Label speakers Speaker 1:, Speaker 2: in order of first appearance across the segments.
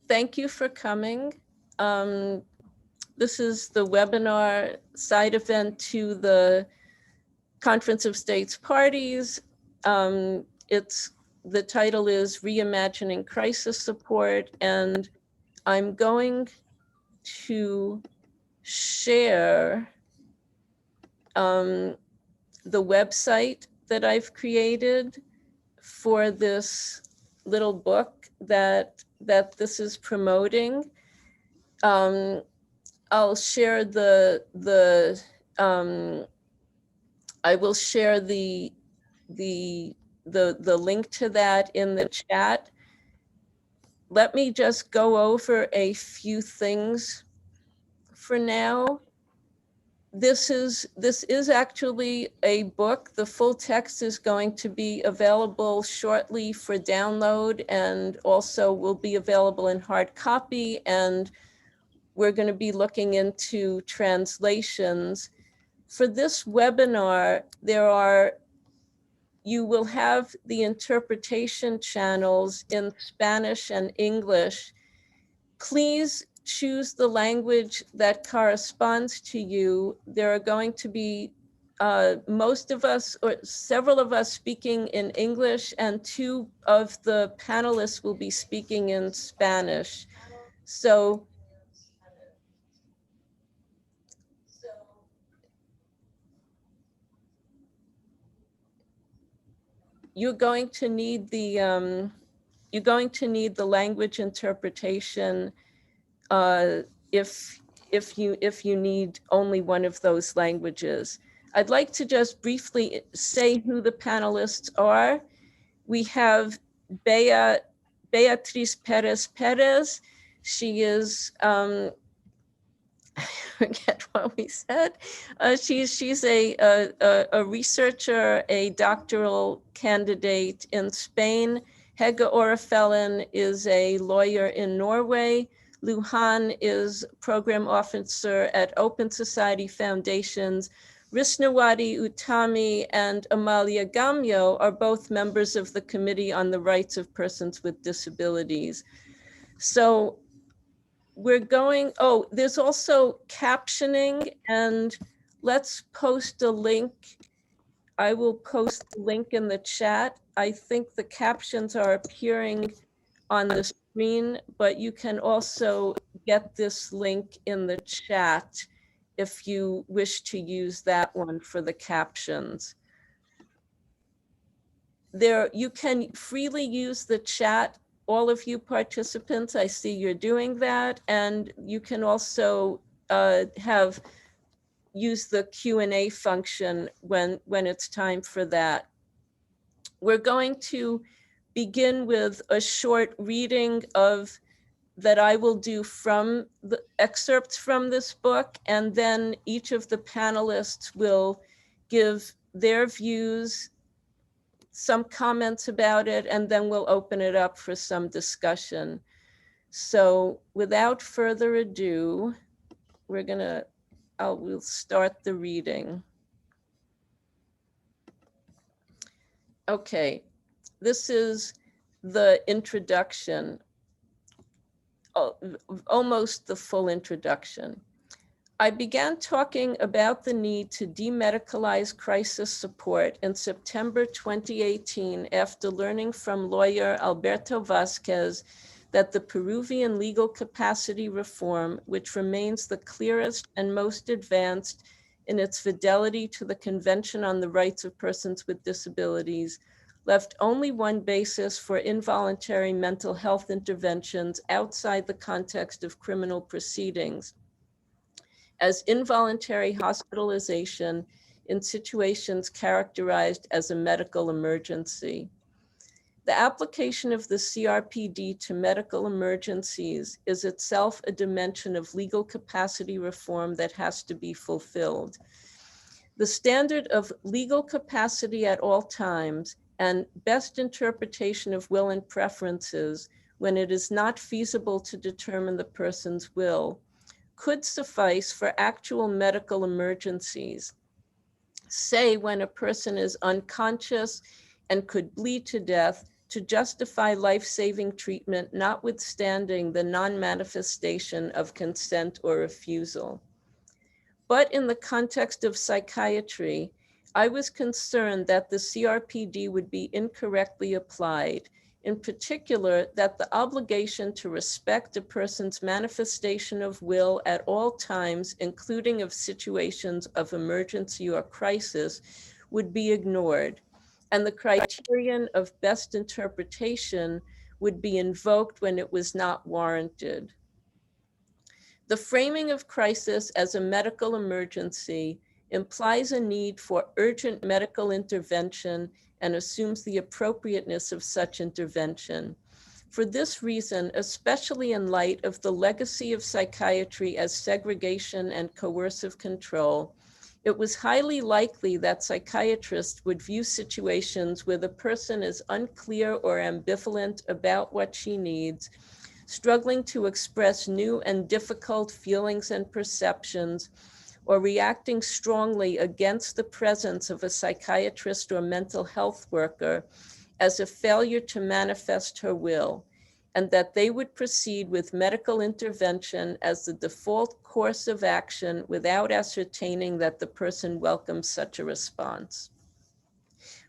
Speaker 1: thank you for coming. This is the webinar side event to the Conference of States Parties. The title is Reimagining Crisis Support, and I'm going to share the website that I've created for this little book that this is promoting. I'll share I will share the link to that in the chat. Let me just go over a few things for now. This is actually a book. The full text is going to be available shortly for download, and also will be available in hard copy. And we're going to be looking into translations. For this webinar, you will have the interpretation channels in Spanish and English. Please choose the language that corresponds to you. There are going to be most of us, or several of us, speaking in English, and 2 of the panelists will be speaking in Spanish. So you're going to need the language interpretation if you need only one of those languages. I'd like to just briefly say who the panelists are. We have Beatriz Perez. She is I forget what we said. She's a researcher, a doctoral candidate in Spain. Hege Orefellen is a lawyer in Norway. Luhan is program officer at Open Society Foundations. Risnawati Utami and Amalia Gamyo are both members of the Committee on the Rights of Persons with Disabilities. So we're going, there's also captioning, and let's post a link. I will post the link in the chat. I think the captions are appearing on the screen, but you can also get this link in the chat if you wish to use that one for the captions. You can freely use the chat. All of you participants, I see you're doing that, and you can also use the Q&A function when it's time for that. We're going to begin with a short reading that I will do from the excerpts from this book, and then each of the panelists will give their views, some comments about it, and then we'll open it up for some discussion. So without further ado, we'll start the reading. Okay, this is the introduction, almost the full introduction. I began talking about the need to demedicalize crisis support in September 2018 after learning from lawyer Alberto Vasquez that the Peruvian legal capacity reform, which remains the clearest and most advanced in its fidelity to the Convention on the Rights of Persons with Disabilities, left only one basis for involuntary mental health interventions outside the context of criminal proceedings, as involuntary hospitalization in situations characterized as a medical emergency. The application of the CRPD to medical emergencies is itself a dimension of legal capacity reform that has to be fulfilled. The standard of legal capacity at all times and best interpretation of will and preferences when it is not feasible to determine the person's will could suffice for actual medical emergencies. Say when a person is unconscious and could bleed to death, to justify life-saving treatment, notwithstanding the non-manifestation of consent or refusal. But in the context of psychiatry, I was concerned that the CRPD would be incorrectly applied, in particular, that the obligation to respect a person's manifestation of will at all times, including of situations of emergency or crisis, would be ignored, and the criterion of best interpretation would be invoked when it was not warranted. The framing of crisis as a medical emergency implies a need for urgent medical intervention and assumes the appropriateness of such intervention. For this reason, especially in light of the legacy of psychiatry as segregation and coercive control, it was highly likely that psychiatrists would view situations where the person is unclear or ambivalent about what she needs, struggling to express new and difficult feelings and perceptions, or reacting strongly against the presence of a psychiatrist or mental health worker as a failure to manifest her will, and that they would proceed with medical intervention as the default course of action without ascertaining that the person welcomes such a response.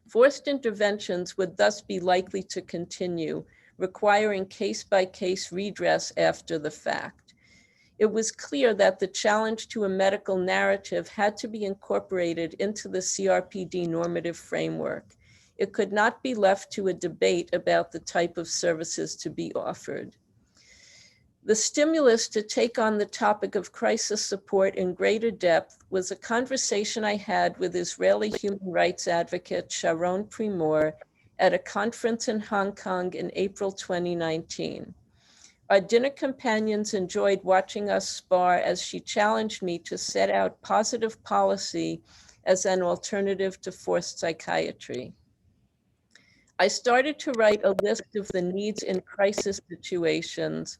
Speaker 1: Forced interventions would thus be likely to continue, requiring case-by-case redress after the fact. It was clear that the challenge to a medical narrative had to be incorporated into the CRPD normative framework. It could not be left to a debate about the type of services to be offered. The stimulus to take on the topic of crisis support in greater depth was a conversation I had with Israeli human rights advocate Sharon Primor at a conference in Hong Kong in April 2019. Our dinner companions enjoyed watching us spar as she challenged me to set out positive policy as an alternative to forced psychiatry. I started to write a list of the needs in crisis situations,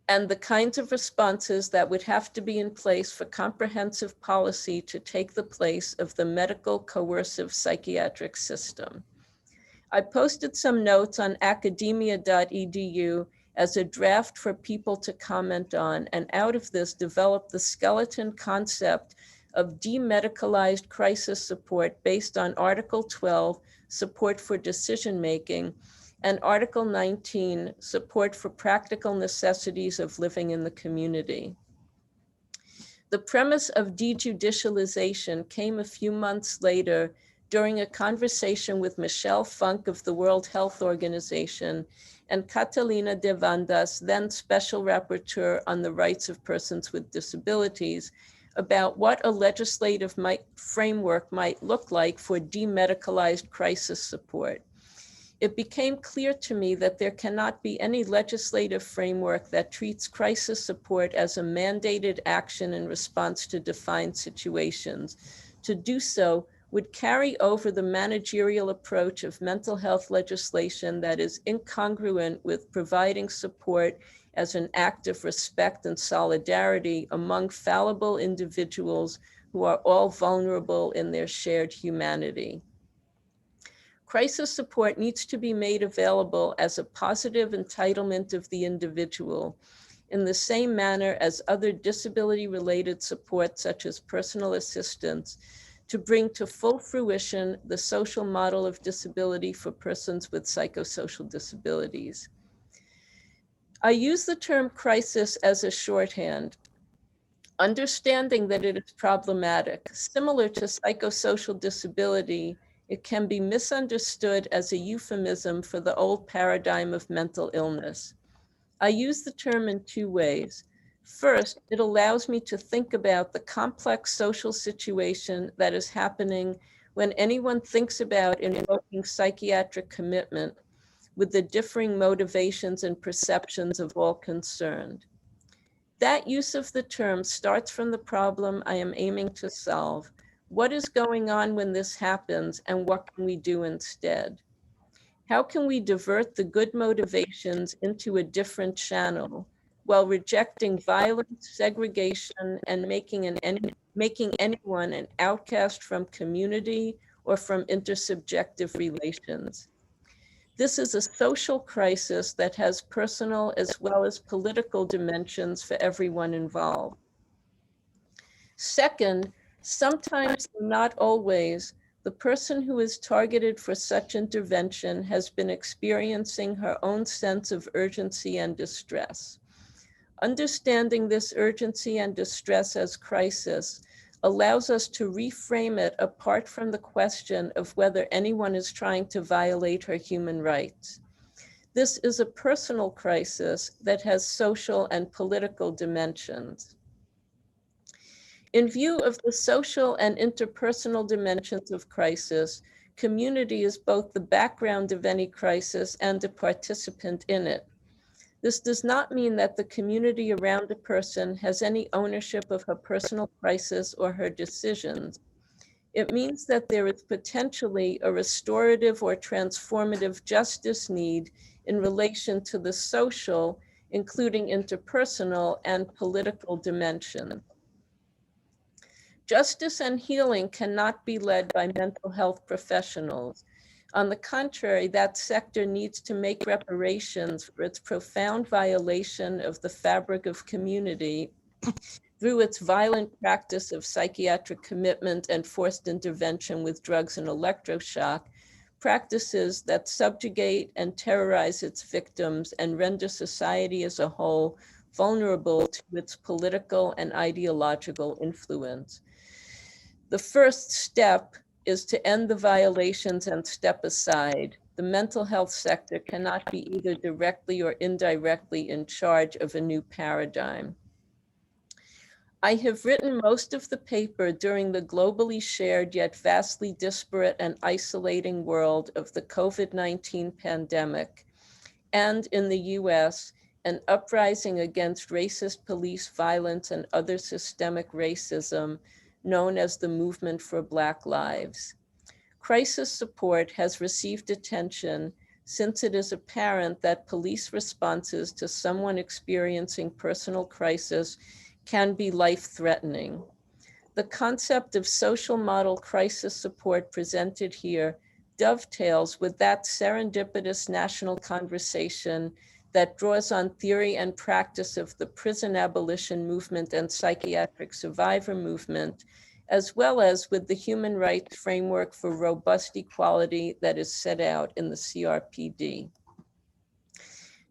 Speaker 1: and the kinds of responses that would have to be in place for comprehensive policy to take the place of the medical coercive psychiatric system. I posted some notes on academia.edu as a draft for people to comment on, and out of this developed the skeleton concept of demedicalized crisis support based on Article 12, support for decision-making, and Article 19, support for practical necessities of living in the community. The premise of dejudicialization came a few months later during a conversation with Michelle Funk of the World Health Organization and Catalina de Vandas, then Special Rapporteur on the Rights of Persons with Disabilities, about what a legislative framework might look like for demedicalized crisis support. It became clear to me that there cannot be any legislative framework that treats crisis support as a mandated action in response to defined situations. To do so would carry over the managerial approach of mental health legislation that is incongruent with providing support as an act of respect and solidarity among fallible individuals who are all vulnerable in their shared humanity. Crisis support needs to be made available as a positive entitlement of the individual in the same manner as other disability-related support such as personal assistance to bring to full fruition the social model of disability for persons with psychosocial disabilities. I use the term crisis as a shorthand, understanding that it is problematic. Similar to psychosocial disability, it can be misunderstood as a euphemism for the old paradigm of mental illness. I use the term in two ways. First, it allows me to think about the complex social situation that is happening when anyone thinks about invoking psychiatric commitment with the differing motivations and perceptions of all concerned. That use of the term starts from the problem I am aiming to solve. What is going on when this happens, and what can we do instead? How can we divert the good motivations into a different channel while rejecting violence, segregation, and making anyone an outcast from community or from intersubjective relations. This is a social crisis that has personal as well as political dimensions for everyone involved. Second, sometimes, not always, the person who is targeted for such intervention has been experiencing her own sense of urgency and distress. Understanding this urgency and distress as crisis allows us to reframe it apart from the question of whether anyone is trying to violate her human rights. This is a personal crisis that has social and political dimensions. In view of the social and interpersonal dimensions of crisis, community is both the background of any crisis and a participant in it. This does not mean that the community around a person has any ownership of her personal crisis or her decisions. It means that there is potentially a restorative or transformative justice need in relation to the social, including interpersonal and political dimensions. Justice and healing cannot be led by mental health professionals. On the contrary, that sector needs to make reparations for its profound violation of the fabric of community through its violent practice of psychiatric commitment and forced intervention with drugs and electroshock, practices that subjugate and terrorize its victims and render society as a whole vulnerable to its political and ideological influence. The first step is to end the violations and step aside. The mental health sector cannot be either directly or indirectly in charge of a new paradigm. I have written most of the paper during the globally shared yet vastly disparate and isolating world of the COVID-19 pandemic, and in the US, an uprising against racist police violence and other systemic racism known as the Movement for Black Lives. Crisis support has received attention since it is apparent that police responses to someone experiencing personal crisis can be life-threatening. The concept of social model crisis support presented here dovetails with that serendipitous national conversation that draws on theory and practice of the prison abolition movement and psychiatric survivor movement, as well as with the human rights framework for robust equality that is set out in the CRPD.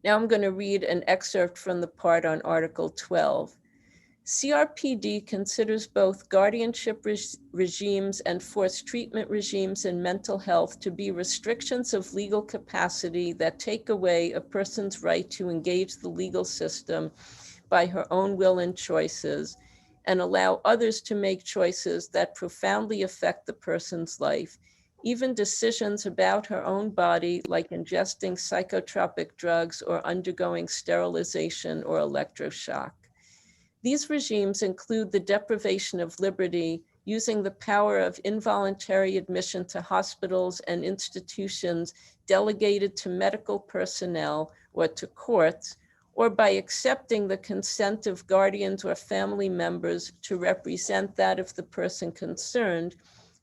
Speaker 1: Now I'm going to read an excerpt from the part on Article 12. CRPD considers both guardianship regimes and forced treatment regimes in mental health to be restrictions of legal capacity that take away a person's right to engage the legal system by her own will and choices, and allow others to make choices that profoundly affect the person's life, even decisions about her own body, like ingesting psychotropic drugs or undergoing sterilization or electroshock. These regimes include the deprivation of liberty, using the power of involuntary admission to hospitals and institutions delegated to medical personnel or to courts, or by accepting the consent of guardians or family members to represent that of the person concerned,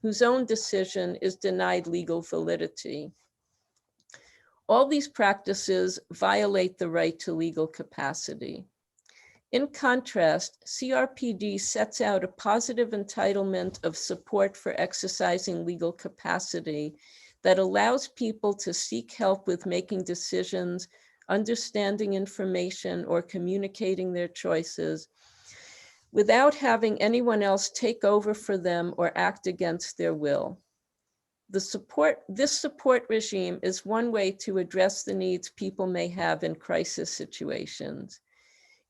Speaker 1: whose own decision is denied legal validity. All these practices violate the right to legal capacity. In contrast, CRPD sets out a positive entitlement of support for exercising legal capacity that allows people to seek help with making decisions, understanding information, or communicating their choices without having anyone else take over for them or act against their will. This support regime is one way to address the needs people may have in crisis situations.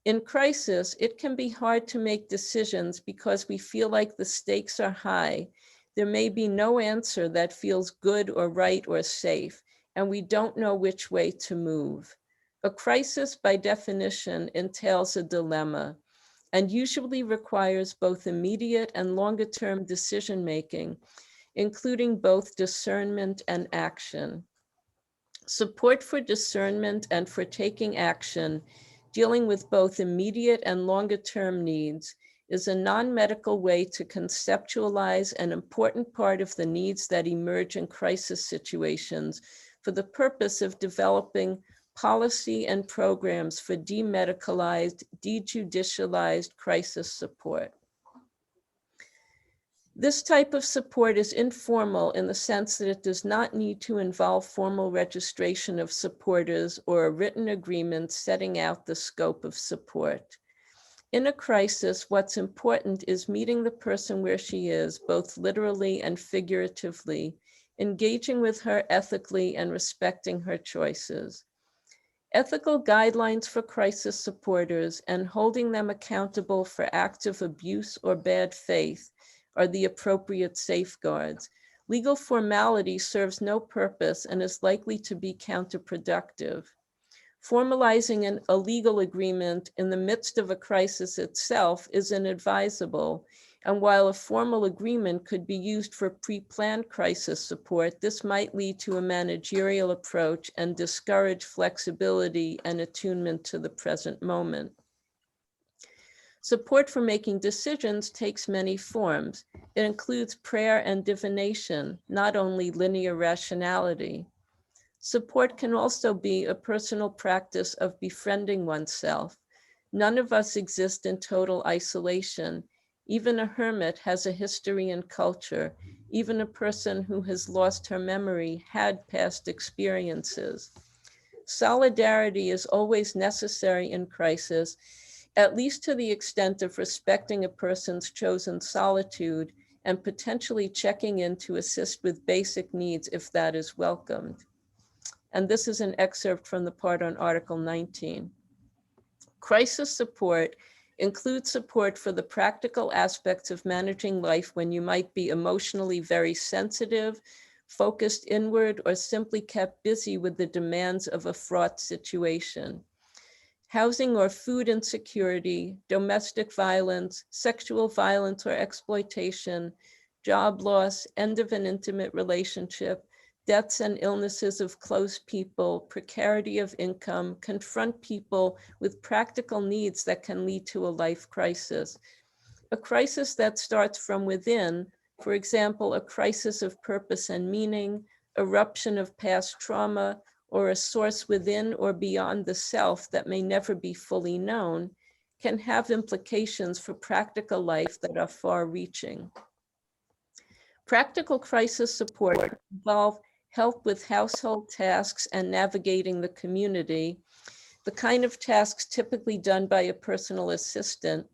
Speaker 1: In crisis, it can be hard to make decisions because we feel like the stakes are high. There may be no answer that feels good or right or safe, and we don't know which way to move. A crisis, by definition, entails a dilemma and usually requires both immediate and longer-term decision-making, including both discernment and action. Support for discernment and for taking action, dealing with both immediate and longer-term needs, is a non-medical way to conceptualize an important part of the needs that emerge in crisis situations for the purpose of developing policy and programs for demedicalized, dejudicialized crisis support. This type of support is informal in the sense that it does not need to involve formal registration of supporters or a written agreement setting out the scope of support. In a crisis, what's important is meeting the person where she is, both literally and figuratively, engaging with her ethically and respecting her choices. Ethical guidelines for crisis supporters and holding them accountable for acts of abuse or bad faith are the appropriate safeguards. Legal formality serves no purpose and is likely to be counterproductive. Formalizing a legal agreement in the midst of a crisis itself is inadvisable, and while a formal agreement could be used for pre-planned crisis support, this might lead to a managerial approach and discourage flexibility and attunement to the present moment. Support for making decisions takes many forms. It includes prayer and divination, not only linear rationality. Support can also be a personal practice of befriending oneself. None of us exist in total isolation. Even a hermit has a history and culture. Even a person who has lost her memory had past experiences. Solidarity is always necessary in crisis, at least to the extent of respecting a person's chosen solitude and potentially checking in to assist with basic needs if that is welcomed. And this is an excerpt from the part on Article 19. Crisis support includes support for the practical aspects of managing life when you might be emotionally very sensitive, focused inward, or simply kept busy with the demands of a fraught situation. Housing or food insecurity, domestic violence, sexual violence or exploitation, job loss, end of an intimate relationship, deaths and illnesses of close people, precarity of income, confront people with practical needs that can lead to a life crisis. A crisis that starts from within, for example, a crisis of purpose and meaning, eruption of past trauma, or a source within or beyond the self that may never be fully known, can have implications for practical life that are far-reaching. Practical crisis support involve help with household tasks and navigating the community, the kind of tasks typically done by a personal assistant,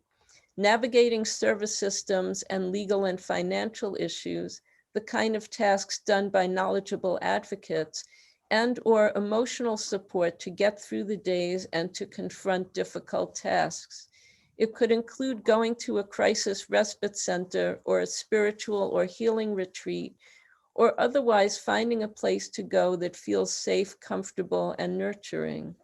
Speaker 1: navigating service systems and legal and financial issues, the kind of tasks done by knowledgeable advocates, and/or emotional support to get through the days and to confront difficult tasks. It could include going to a crisis respite center or a spiritual or healing retreat, or otherwise finding a place to go that feels safe, comfortable, and nurturing.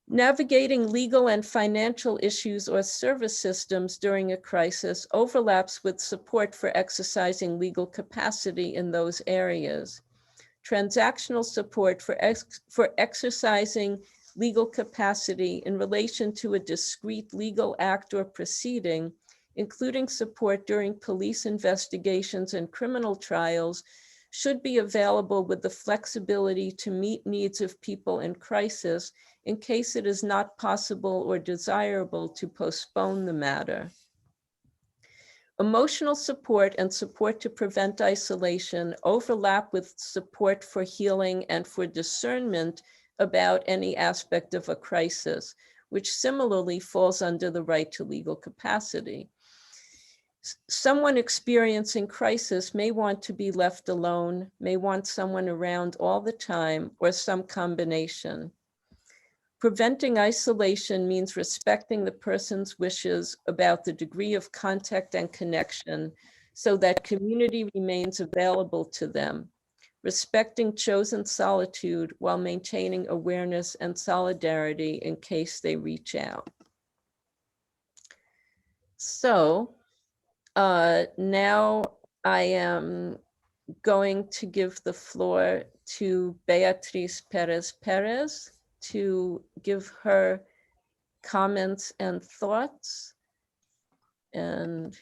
Speaker 1: Navigating legal and financial issues or service systems during a crisis overlaps with support for exercising legal capacity in those areas. Transactional support for exercising legal capacity in relation to a discrete legal act or proceeding, including support during police investigations and criminal trials, should be available with the flexibility to meet needs of people in crisis in case it is not possible or desirable to postpone the matter. Emotional support and support to prevent isolation overlap with support for healing and for discernment about any aspect of a crisis, which similarly falls under the right to legal capacity. Someone experiencing crisis may want to be left alone, may want someone around all the time, or some combination. Preventing isolation means respecting the person's wishes about the degree of contact and connection so that community remains available to them, respecting chosen solitude while maintaining awareness and solidarity in case they reach out. So now I am going to give the floor to Beatriz Perez to give her comments and thoughts. And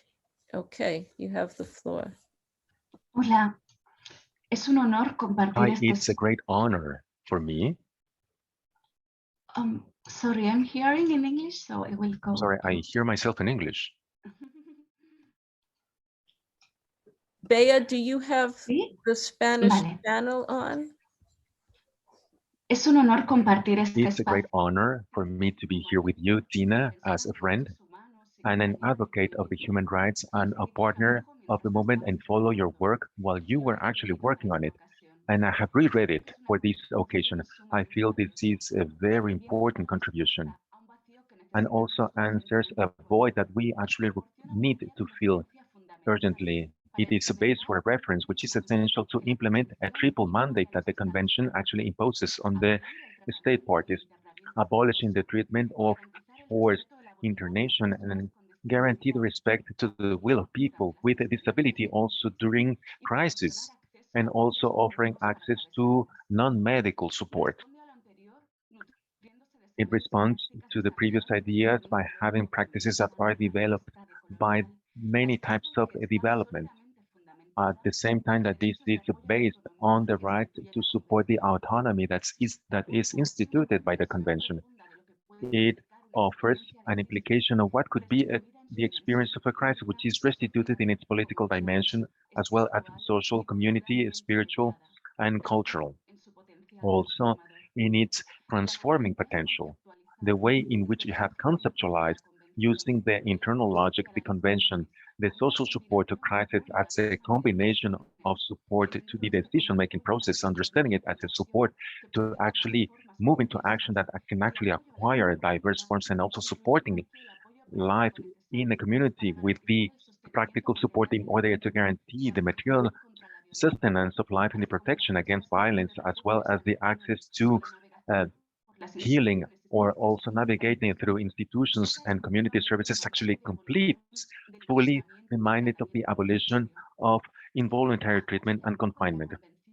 Speaker 1: okay, you have the floor.
Speaker 2: Hola, es un honor compartir
Speaker 3: Hi, it's a great honor for me.
Speaker 2: Sorry, I'm hearing in English, so I will go.
Speaker 3: Sorry, I hear myself in English.
Speaker 1: Bea, do you have
Speaker 2: ¿Sí?
Speaker 1: the Spanish
Speaker 2: Vale.
Speaker 1: channel on?
Speaker 2: Es un honor compartir este
Speaker 3: It's a great
Speaker 2: espacio.
Speaker 3: honor for me to be here with you, Tina, as a friend and an advocate of the human rights and a partner of the movement, and follow your work while you were actually working on it. And I have reread it for this occasion. I feel this is a very important contribution and also answers a void that we actually need to fill urgently. It is a base for a reference, which is essential to implement a triple mandate that the convention actually imposes on the state parties, abolishing the treatment of forced internation and guarantee the respect to the will of people with a disability also during crisis, and also offering access to non-medical support. It responds to the previous ideas by having practices that are developed by many types of development. At the same time that this is based on the right to support the autonomy that is instituted by the convention. It offers an implication of what could be the experience of a crisis, which is restituted in its political dimension, as well as social, community, spiritual, and cultural. Also, in its transforming potential, the way in which it had conceptualized, using the internal logic, the convention, the social support to crisis as a combination of support to the decision-making process, understanding it as a support to actually move into action that can actually acquire diverse forms, and also supporting life in a community with the practical support in order to guarantee the material sustenance of life and the protection against violence, as well as the access to uh, healing, or also navigating through institutions and community services, actually completes fully the mandate of the abolition of involuntary treatment and confinement.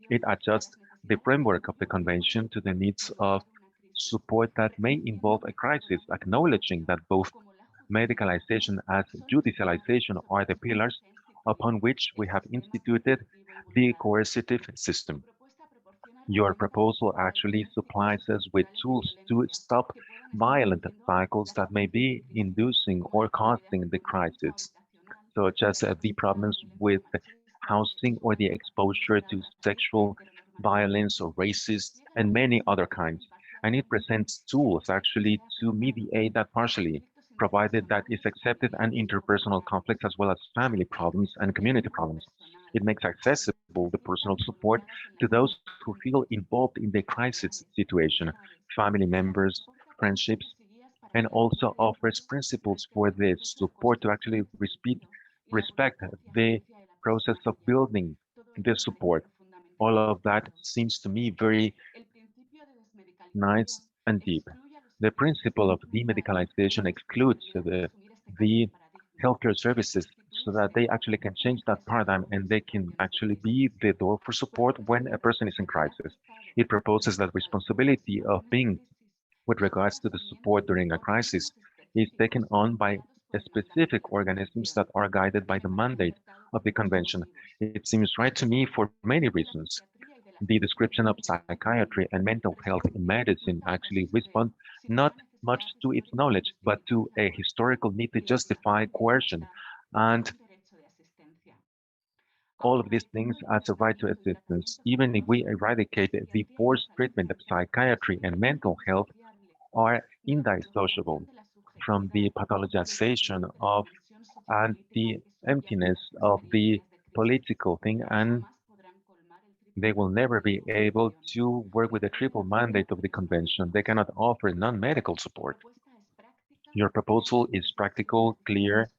Speaker 3: It adjusts the framework of the convention to the needs of support that may involve a crisis, acknowledging that both medicalization as judicialization are the pillars upon which we have instituted the coercive system. Your proposal actually supplies us with tools to stop violent cycles that may be inducing or causing the crisis, such as the problems with housing or the exposure to sexual violence or racist and many other kinds. And it presents tools actually to mediate that partially, provided that is accepted and interpersonal conflicts as well as family problems and community problems. It makes accessible the personal support to those who feel involved in the crisis situation, family members, friendships, and also offers principles for the support to actually respect the process of building the support. All of that seems to me very nice and deep. The principle of demedicalization excludes the healthcare services so that they actually can change that paradigm, and they can actually be the door for support when a person is in crisis. It proposes that responsibility of being with regards to the support during a crisis is taken on by specific organisms that are guided by the mandate of the convention. It seems right to me for many reasons. The description of psychiatry and mental health in medicine actually respond not much to its knowledge, but to a historical need to justify coercion and all of these things as a right to assistance. Even if we eradicate the forced treatment of psychiatry and mental health, are indissociable from the pathologization of and the emptiness of the political thing, and they will never be able to work with the triple mandate of the convention. They cannot offer non-medical support. Your proposal is practical, clear,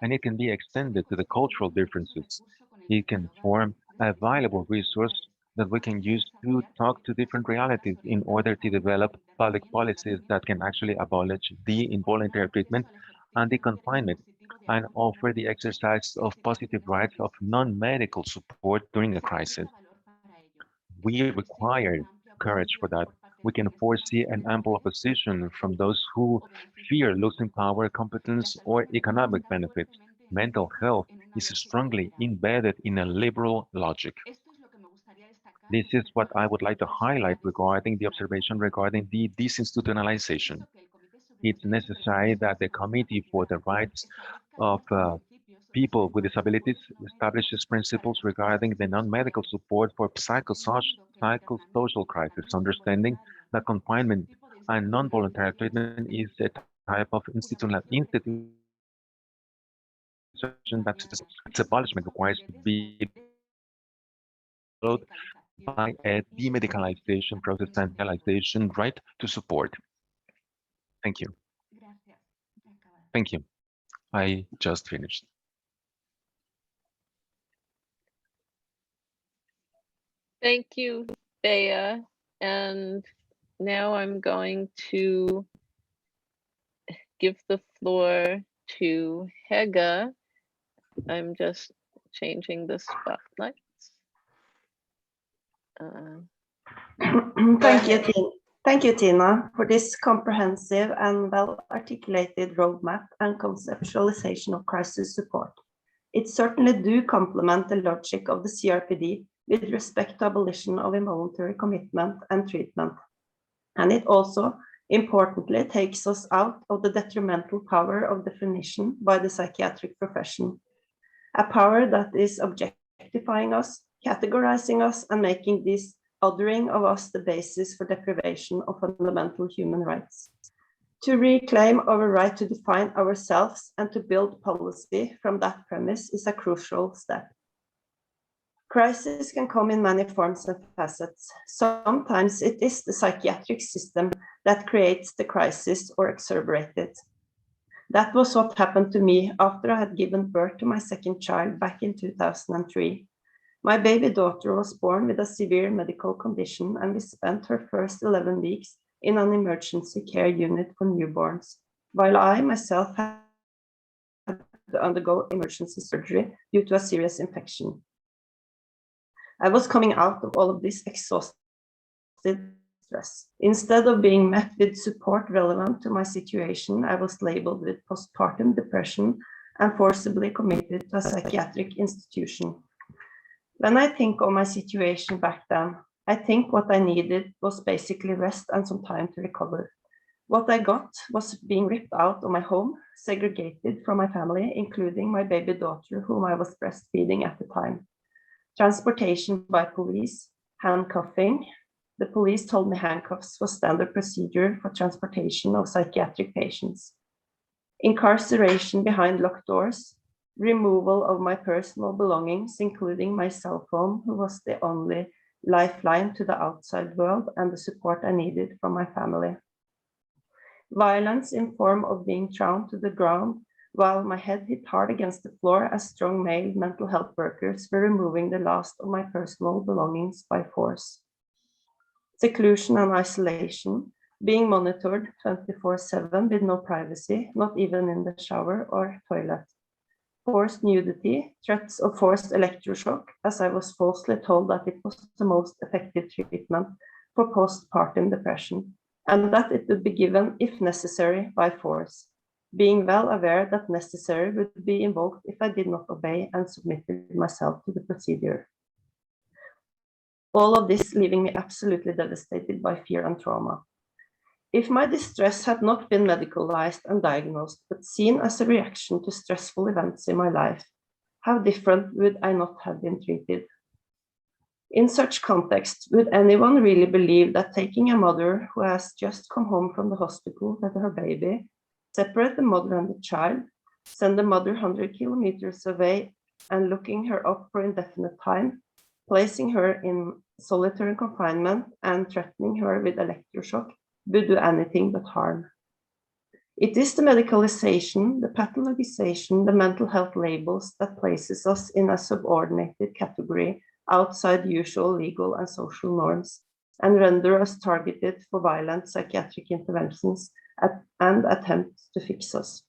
Speaker 3: and it can be extended to the cultural differences. It can form a valuable resource that we can use to talk to different realities in order to develop public policies that can actually abolish the involuntary treatment and the confinement, and offer the exercise of positive rights of non-medical support during a crisis. We require courage for that. We can foresee an ample opposition from those who fear losing power, competence, or economic benefits. mental health is strongly embedded in a liberal logic. This is what I would like to highlight regarding the observation regarding the disinstitutionalization. It's necessary that the Committee for the Rights of People with Disabilities establishes principles regarding the non-medical support for psychosocial crisis, understanding that confinement and non-voluntary treatment is a type of institution that its abolishment requires to be followed by a demedicalization process and realization right to support. Thank you. Thank you. I just finished.
Speaker 1: Thank you, Bea. And now I'm going to give the floor to Hege. I'm just changing the spotlights.
Speaker 4: Thank you, Tina, for this comprehensive and well-articulated roadmap and conceptualization of crisis support. It certainly do complement the logic of the CRPD with respect to abolition of involuntary commitment and treatment. And it also importantly takes us out of the detrimental power of definition by the psychiatric profession, a power that is objectifying us, categorizing us, and making this othering of us the basis for deprivation of fundamental human rights. To reclaim our right to define ourselves and to build policy from that premise is a crucial step. Crisis can come in many forms and facets. Sometimes it is the psychiatric system that creates the crisis or exacerbates it. That was what happened to me after I had given birth to my second child back in 2003. My baby daughter was born with a severe medical condition, and we spent her first 11 weeks in an emergency care unit for newborns, while I myself had to undergo emergency surgery due to a serious infection. I was coming out of all of this exhausted stress. Instead of being met with support relevant to my situation, I was labeled with postpartum depression and forcibly committed to a psychiatric institution. When I think of my situation back then, I think what I needed was basically rest and some time to recover. What I got was being ripped out of my home, segregated from my family, including my baby daughter, whom I was breastfeeding at the time. Transportation by police, handcuffing. The police told me handcuffs was standard procedure for transportation of psychiatric patients. Incarceration behind locked doors, removal of my personal belongings, including my cell phone, who was the only lifeline to the outside world and the support I needed from my family. Violence in form of being thrown to the ground while my head hit hard against the floor as strong male mental health workers were removing the last of my personal belongings by force. Seclusion and isolation, being monitored 24/7 with no privacy, not even in the shower or toilet. Forced nudity, threats of forced electroshock, as I was falsely told that it was the most effective treatment for postpartum depression, and that it would be given, if necessary, by force, being well aware that necessary would be invoked if I did not obey and submitted myself to the procedure. All of this leaving me absolutely devastated by fear and trauma. If my distress had not been medicalized and diagnosed, but seen as a reaction to stressful events in my life, how different would I not have been treated? In such context, would anyone really believe that taking a mother who has just come home from the hospital with her baby, separate the mother and the child, send the mother 100 kilometers away and looking her up for indefinite time, placing her in solitary confinement and threatening her with electroshock, would do anything but harm? It is the medicalization, the pathologization, the mental health labels that places us in a subordinated category outside usual legal and social norms and render us targeted for violent psychiatric interventions and attempts to fix us.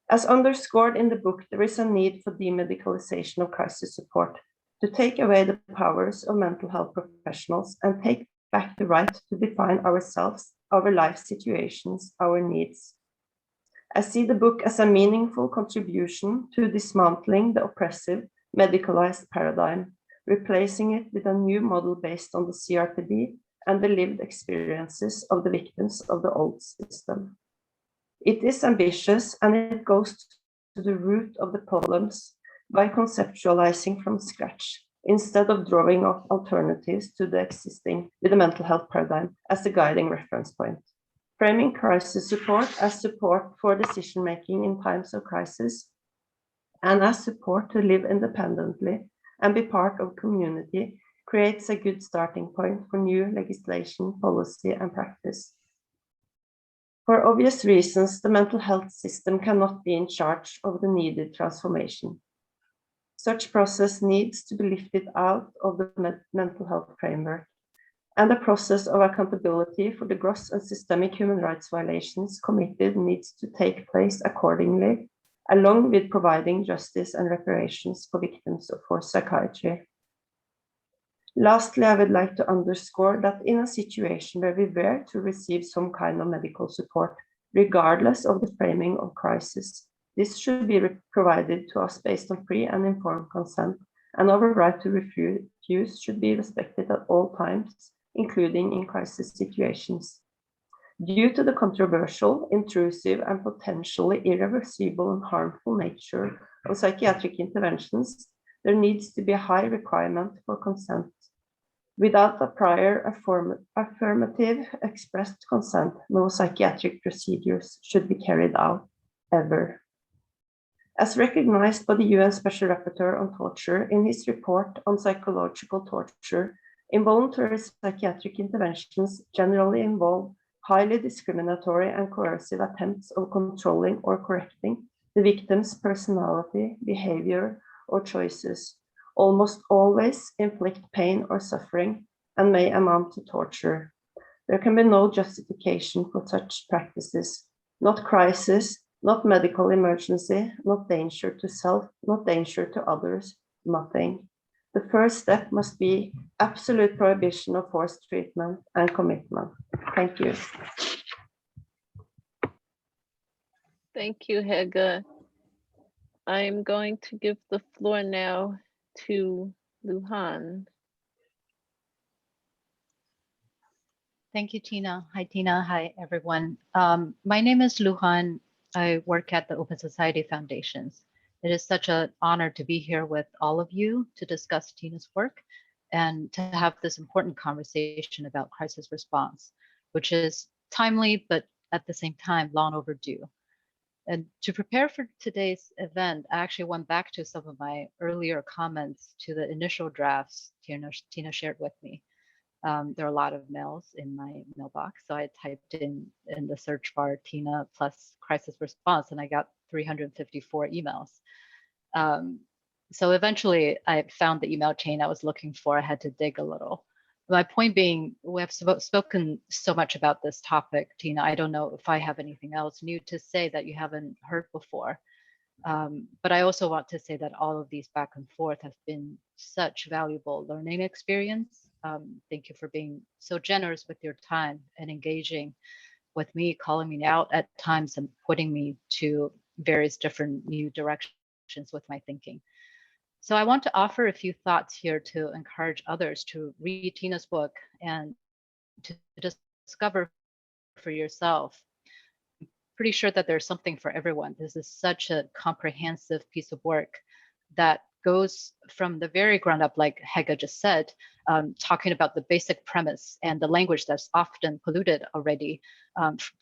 Speaker 4: As underscored in the book, there is a need for demedicalization of crisis support, to take away the powers of mental health professionals and take back the right to define ourselves, our life situations, our needs. I see the book as a meaningful contribution to dismantling the oppressive, medicalized paradigm, replacing it with a new model based on the CRPD and the lived experiences of the victims of the old system. It is ambitious and it goes to the root of the problems by conceptualizing from scratch, instead of drawing up alternatives to the existing with the mental health paradigm as the guiding reference point. Framing crisis support as support for decision-making in times of crisis and as support to live independently and be part of community creates a good starting point for new legislation, policy, and practice. For obvious reasons, the mental health system cannot be in charge of the needed transformation. Such process needs to be lifted out of the mental health framework, and the process of accountability for the gross and systemic human rights violations committed needs to take place accordingly, along with providing justice and reparations for victims of forced psychiatry. Lastly, I would like to underscore that in a situation where we were to receive some kind of medical support, regardless of the framing of crisis, this should be provided to us based on free and informed consent, and our right to refuse should be respected at all times, including in crisis situations. Due to the controversial, intrusive, and potentially irreversible and harmful nature of psychiatric interventions, there needs to be a high requirement for consent. Without a prior affirmative expressed consent, no psychiatric procedures should be carried out, ever. As recognized by the UN Special Rapporteur on Torture in his report on psychological torture, involuntary psychiatric interventions generally involve highly discriminatory and coercive attempts of controlling or correcting the victim's personality, behavior, or choices, almost always inflict pain or suffering, and may amount to torture. There can be no justification for such practices, not crisis, not medical emergency, not danger to self, not danger to others, nothing. The first step must be absolute prohibition of forced treatment and commitment. Thank you.
Speaker 1: Thank you, Hege. I'm going to give the floor now to Luhan.
Speaker 5: Thank you, Tina. Hi, Tina. Hi, everyone. My name is Luhan. I work at the Open Society Foundations. It is such an honor to be here with all of you to discuss Tina's work and to have this important conversation about crisis response, which is timely, but at the same time, long overdue. And to prepare for today's event, I actually went back to some of my earlier comments to the initial drafts Tina shared with me. There are a lot of mails in my mailbox, so I typed in the search bar Tina plus crisis response, and I got 354 emails. So eventually I found the email chain I was looking for. I had to dig a little. My point being, we have spoken so much about this topic, Tina. I don't know if I have anything else new to say that you haven't heard before. But I also want to say that all of these back and forth have been such valuable learning experience. Thank you for being so generous with your time and engaging with me, calling me out at times and putting me to various different new directions with my thinking. So I want to offer a few thoughts here to encourage others to read Tina's book and to discover for yourself. I'm pretty sure that there's something for everyone. This is such a comprehensive piece of work that goes from the very ground up, like Hege just said, talking about the basic premise and the language that's often polluted already,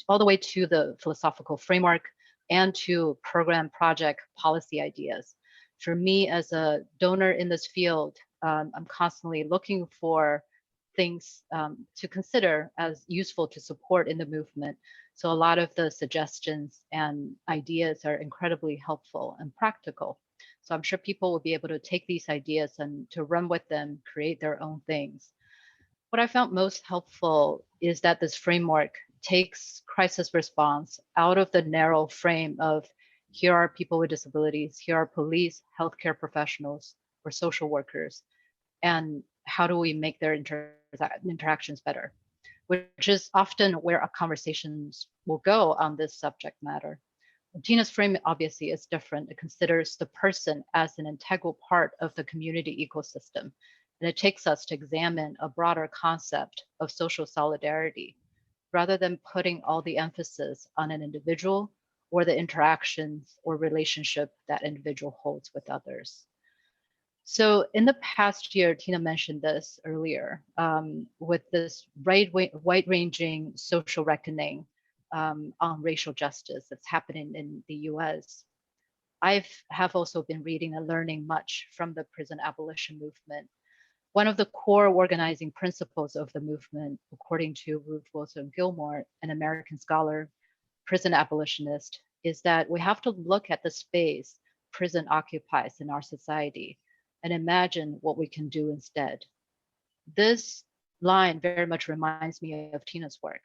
Speaker 5: all the way to the philosophical framework and to program, project, policy ideas. For me as a donor in this field, I'm constantly looking for things to consider as useful to support in the movement. So a lot of the suggestions and ideas are incredibly helpful and practical. So I'm sure people will be able to take these ideas and to run with them, create their own things. What I found most helpful is that this framework takes crisis response out of the narrow frame of here are people with disabilities, here are police, healthcare professionals, or social workers, and how do we make their interactions better, which is often where our conversations will go on this subject matter. Tina's frame obviously is different. It considers the person as an integral part of the community ecosystem. And it takes us to examine a broader concept of social solidarity, rather than putting all the emphasis on an individual or the interactions or relationship that individual holds with others. So in the past year, Tina mentioned this earlier, with this wide-ranging social reckoning on racial justice that's happening in the US. I have also been reading and learning much from the prison abolition movement. One of the core organizing principles of the movement, according to Ruth Wilson Gilmore, an American scholar, prison abolitionist, is that we have to look at the space prison occupies in our society and imagine what we can do instead. This line very much reminds me of Tina's work.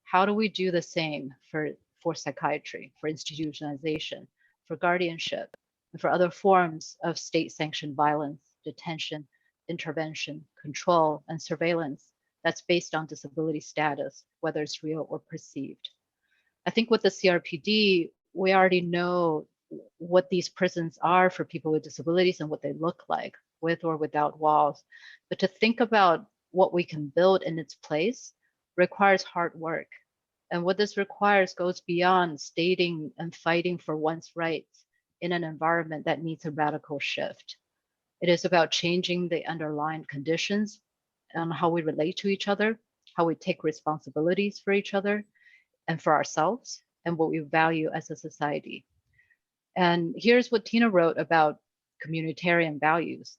Speaker 5: How do we do the same for psychiatry, for institutionalization, for guardianship, and for other forms of state-sanctioned violence, detention, intervention, control, and surveillance that's based on disability status, whether it's real or perceived? I think with the CRPD, we already know what these prisons are for people with disabilities and what they look like, with or without walls. But to think about what we can build in its place requires hard work. And what this requires goes beyond stating and fighting for one's rights in an environment that needs a radical shift. It is about changing the underlying conditions on how we relate to each other, how we take responsibilities for each other and for ourselves, and what we value as a society. And here's what Tina wrote about communitarian values.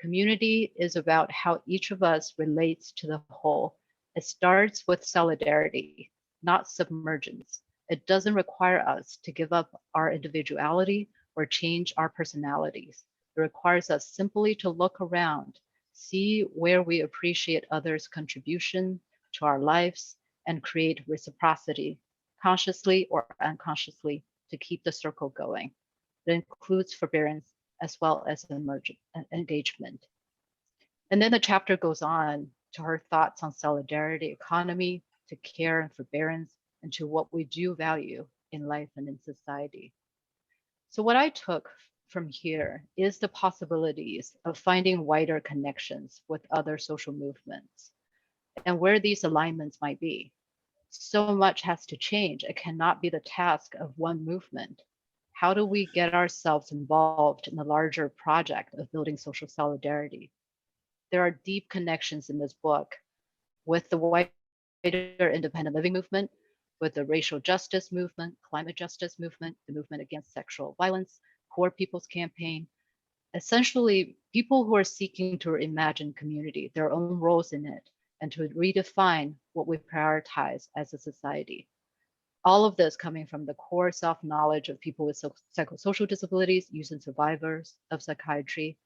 Speaker 5: Community is about how each of us relates to the whole. It starts with solidarity, not submergence. It doesn't require us to give up our individuality or change our personalities. It requires us simply to look around, see where we appreciate others' contribution to our lives, and create reciprocity, consciously or unconsciously, to keep the circle going. It includes forbearance as well as engagement. And then the chapter goes on to her thoughts on solidarity, economy, to care and forbearance, and to what we do value in life and in society. So what I took from here is the possibilities of finding wider connections with other social movements and where these alignments might be. So much has to change. It cannot be the task of one movement. How do we get ourselves involved in the larger project of building social solidarity? There are deep connections in this book with the wider independent living movement, with the racial justice movement, climate justice movement, the movement against sexual violence, Poor People's Campaign, essentially people who are seeking to imagine community, their own roles in it, and to redefine what we prioritize as a society. All of this coming from the core self-knowledge of people with psychosocial disabilities, youth and survivors of psychiatry,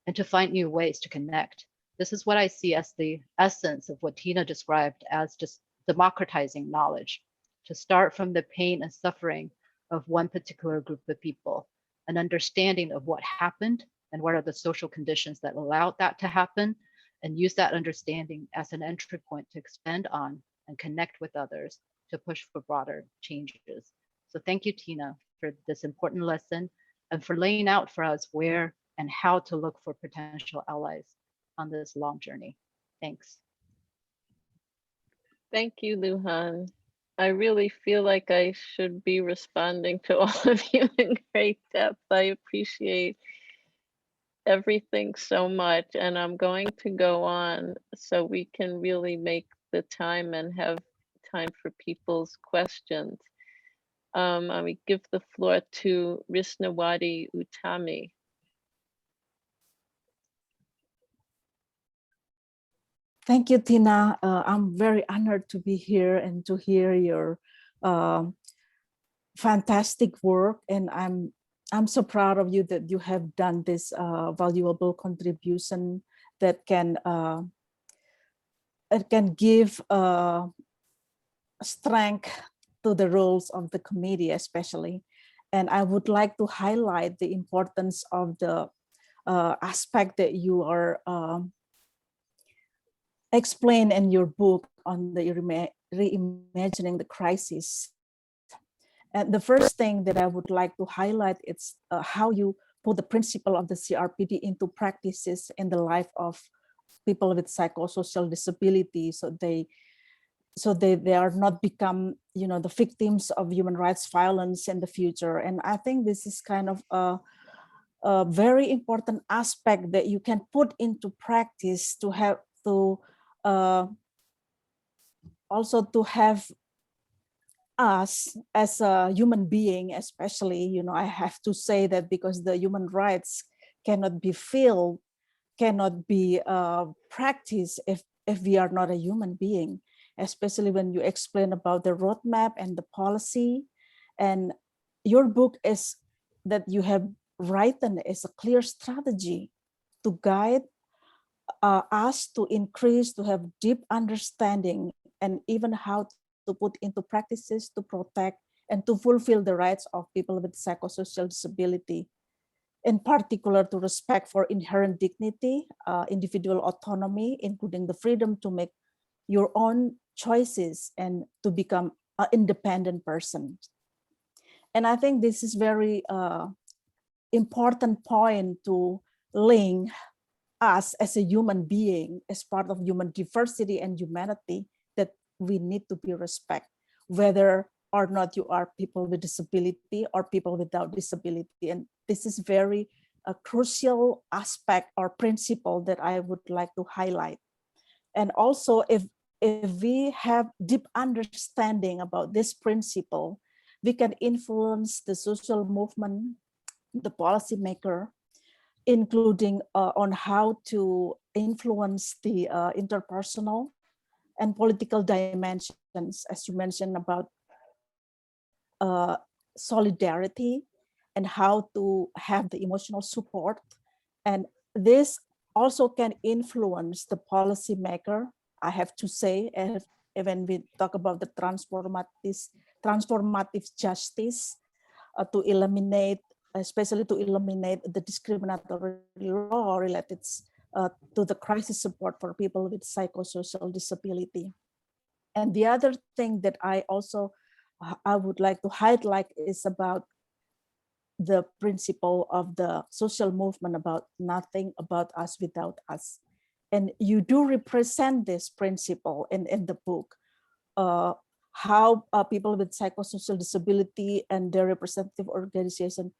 Speaker 5: and to find new ways to connect. This is what I see as the essence of what Tina described as just democratizing knowledge, to start from the pain and suffering of one particular group of people, an understanding of what happened and what are the social conditions that allowed that to happen, and use that understanding as an entry point to expand on and connect with others to push for broader changes. So thank you, Tina, for this important lesson and for laying out for us where and how to look for potential allies on this long journey. Thanks.
Speaker 1: Thank you, Lujan. I really feel like I should be responding to all of you in great depth. I appreciate everything so much, and I'm going to go on so we can really make the time and have time for people's questions. I will give the floor to Risnawati Utami.
Speaker 6: Thank you, Tina. I'm very honored to be here and to hear your fantastic work. And I'm so proud of you that you have done this valuable contribution that can give strength to the roles of the committee, especially. And I would like to highlight the importance of the aspect that you are explain in your book on the reimagining the crisis. And the first thing that I would like to highlight is how you put the principle of the CRPD into practices in the life of people with psychosocial disability, so they are not become, you know, the victims of human rights violence in the future. And I think this is kind of a very important aspect that you can put into practice to have to also to have us as a human being, especially, you know, I have to say that because the human rights cannot be filled, cannot be practiced if we are not a human being, especially when you explain about the roadmap and the policy. And your book is that you have written is a clear strategy to guide us to increase, to have deep understanding, and even how to put into practices to protect and to fulfill the rights of people with psychosocial disability, in particular to respect for inherent dignity, individual autonomy, including the freedom to make your own choices and to become an independent person. And I think this is very important point to link us as a human being, as part of human diversity and humanity, that we need to be respect, whether or not you are people with disability or people without disability. And this is very a crucial aspect or principle that I would like to highlight. And also, if we have deep understanding about this principle, we can influence the social movement, the policymaker, including on how to influence the interpersonal and political dimensions, as you mentioned about solidarity and how to have the emotional support. And this also can influence the policymaker, I have to say, when we talk about the transformative justice, to eliminate, especially to eliminate the discriminatory law related to the crisis support for people with psychosocial disability. And the other thing that I would like to highlight is about the principle of the social movement about nothing about us without us. And you do represent this principle in the book, how people with psychosocial disability and their representative organization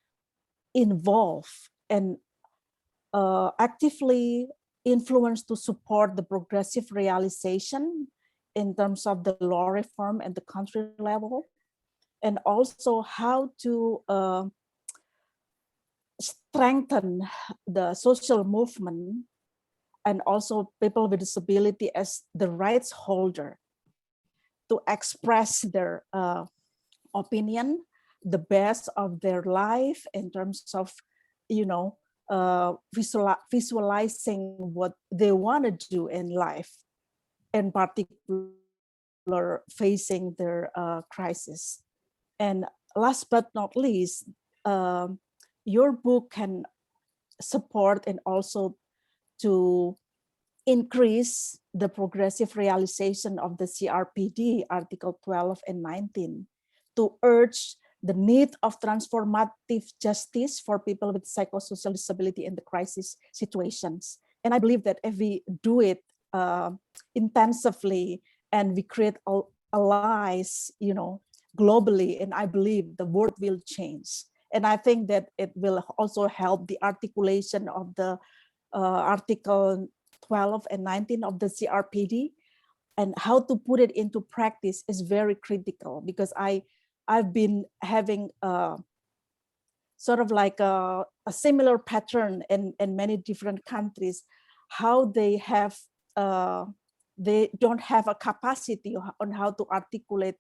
Speaker 6: involve and actively influence to support the progressive realization in terms of the law reform at the country level, and also how to strengthen the social movement and also people with disability as the rights holder to express their opinion, the best of their life in terms of, you know, visualizing what they want to do in life, in particular facing their crisis. And last but not least, your book can support and also to increase the progressive realization of the CRPD, Article 12 and 19, to urge the need of transformative justice for people with psychosocial disability in the crisis situations. And I believe that if we do it intensively and we create allies, you know, globally, and I believe the world will change. And I think that it will also help the articulation of the Article 12 and 19 of the CRPD, and how to put it into practice is very critical, because I've been having sort of like a similar pattern in many different countries, how they have they don't have a capacity on how to articulate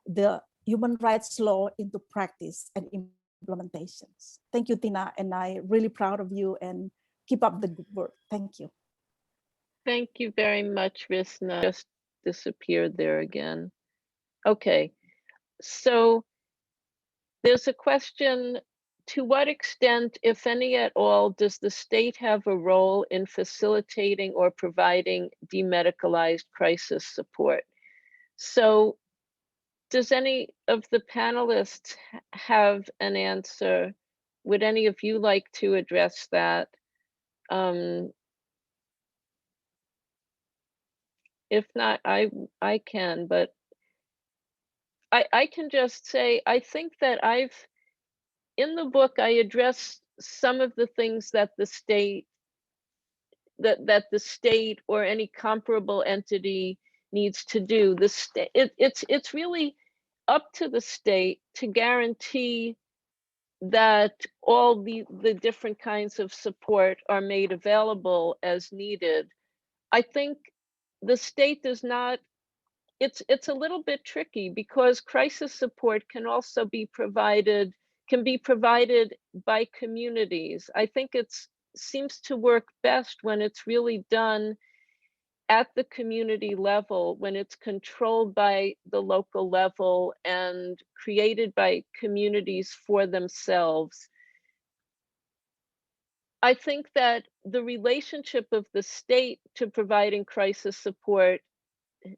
Speaker 6: the human rights law into practice and implementations. Thank you, Tina, and I'm really proud of you, and keep up the good work. Thank you.
Speaker 1: Thank you very much, Risna. Just disappeared there again. Okay, so there's a question: to what extent, if any at all, does the state have a role in facilitating or providing demedicalized crisis support? So does any of the panelists have an answer? Would any of you like to address that? If not, I can, but I can just say, I think that in the book, I address some of the things that the state, that the state or any comparable entity needs to do. The state, it's really up to the state to guarantee that all the different kinds of support are made available as needed. I think the state does not, it's a little bit tricky because crisis support can also be provided, by communities. I think seems to work best when it's really done at the community level, when it's controlled by the local level and created by communities for themselves. I think that the relationship of the state to providing crisis support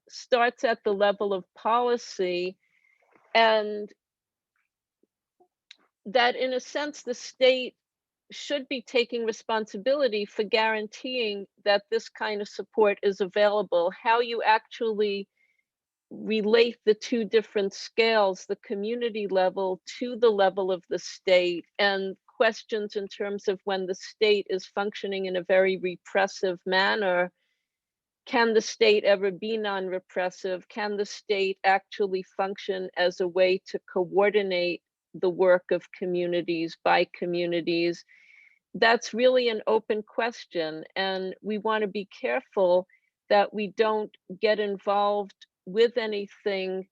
Speaker 1: starts at the level of policy, and that in a sense the state should be taking responsibility for guaranteeing that this kind of support is available. How you actually relate the two different scales, the community level to the level of the state, and questions in terms of when the state is functioning in a very repressive manner. Can the state ever be non-repressive? Can the state actually function as a way to coordinate the work of communities by communities? That's really an open question, and we want to be careful that we don't get involved with anything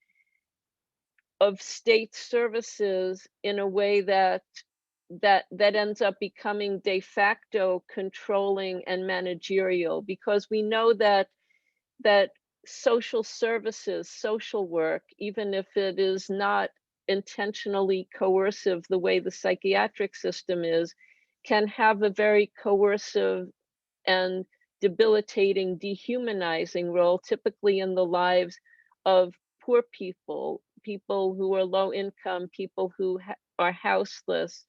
Speaker 1: of state services in a way that ends up becoming de facto controlling and managerial, because we know that social services, social work, even if it is not intentionally coercive the way the psychiatric system is, can have a very coercive and debilitating, dehumanizing role, typically in the lives of poor people, people who are low income, people who are houseless.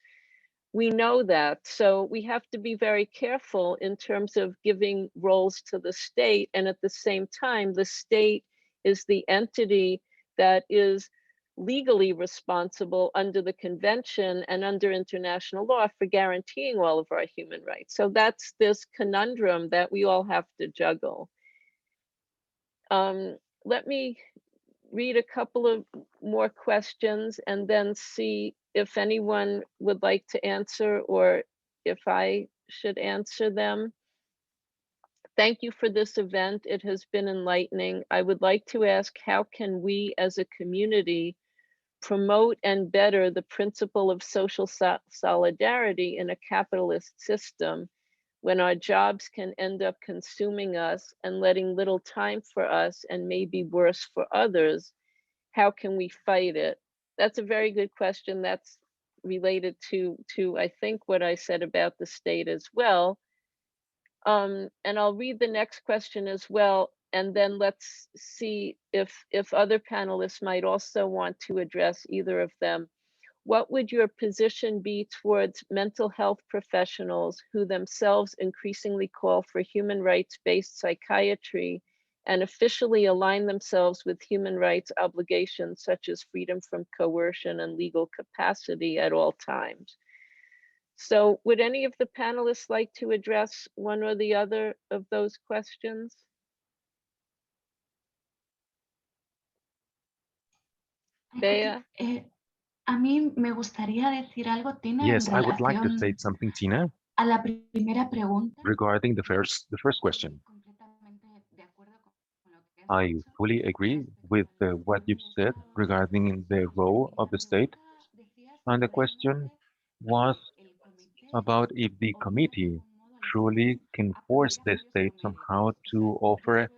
Speaker 1: We know that, so we have to be very careful in terms of giving roles to the state, and at the same time, the state is the entity that is legally responsible under the convention and under international law for guaranteeing all of our human rights. So that's this conundrum that we all have to juggle. Let me read a couple of more questions and then see if anyone would like to answer or if I should answer them. Thank you for this event. It has been enlightening. I would like to ask, how can we as a community promote and better the principle of social solidarity in a capitalist system when our jobs can end up consuming us and letting little time for us and maybe worse for others? How can we fight it? That's a very good question. That's related to I think what I said about the state as well. And I'll read the next question as well, and then let's see if other panelists might also want to address either of them. What would your position be towards mental health professionals who themselves increasingly call for human rights-based psychiatry and officially align themselves with human rights obligations such as freedom from coercion and legal capacity at all times? So would any of the panelists like to address one or the other of those questions? Bea?
Speaker 2: A mí me gustaría decir algo, Tina,
Speaker 3: Yes,
Speaker 2: en
Speaker 3: I would like to say
Speaker 2: relación
Speaker 3: something, Tina,
Speaker 2: a la primera pregunta.
Speaker 3: regarding the first question. I fully agree with what you've said regarding the role of the state. And the question was about if the committee truly can force the state somehow to offer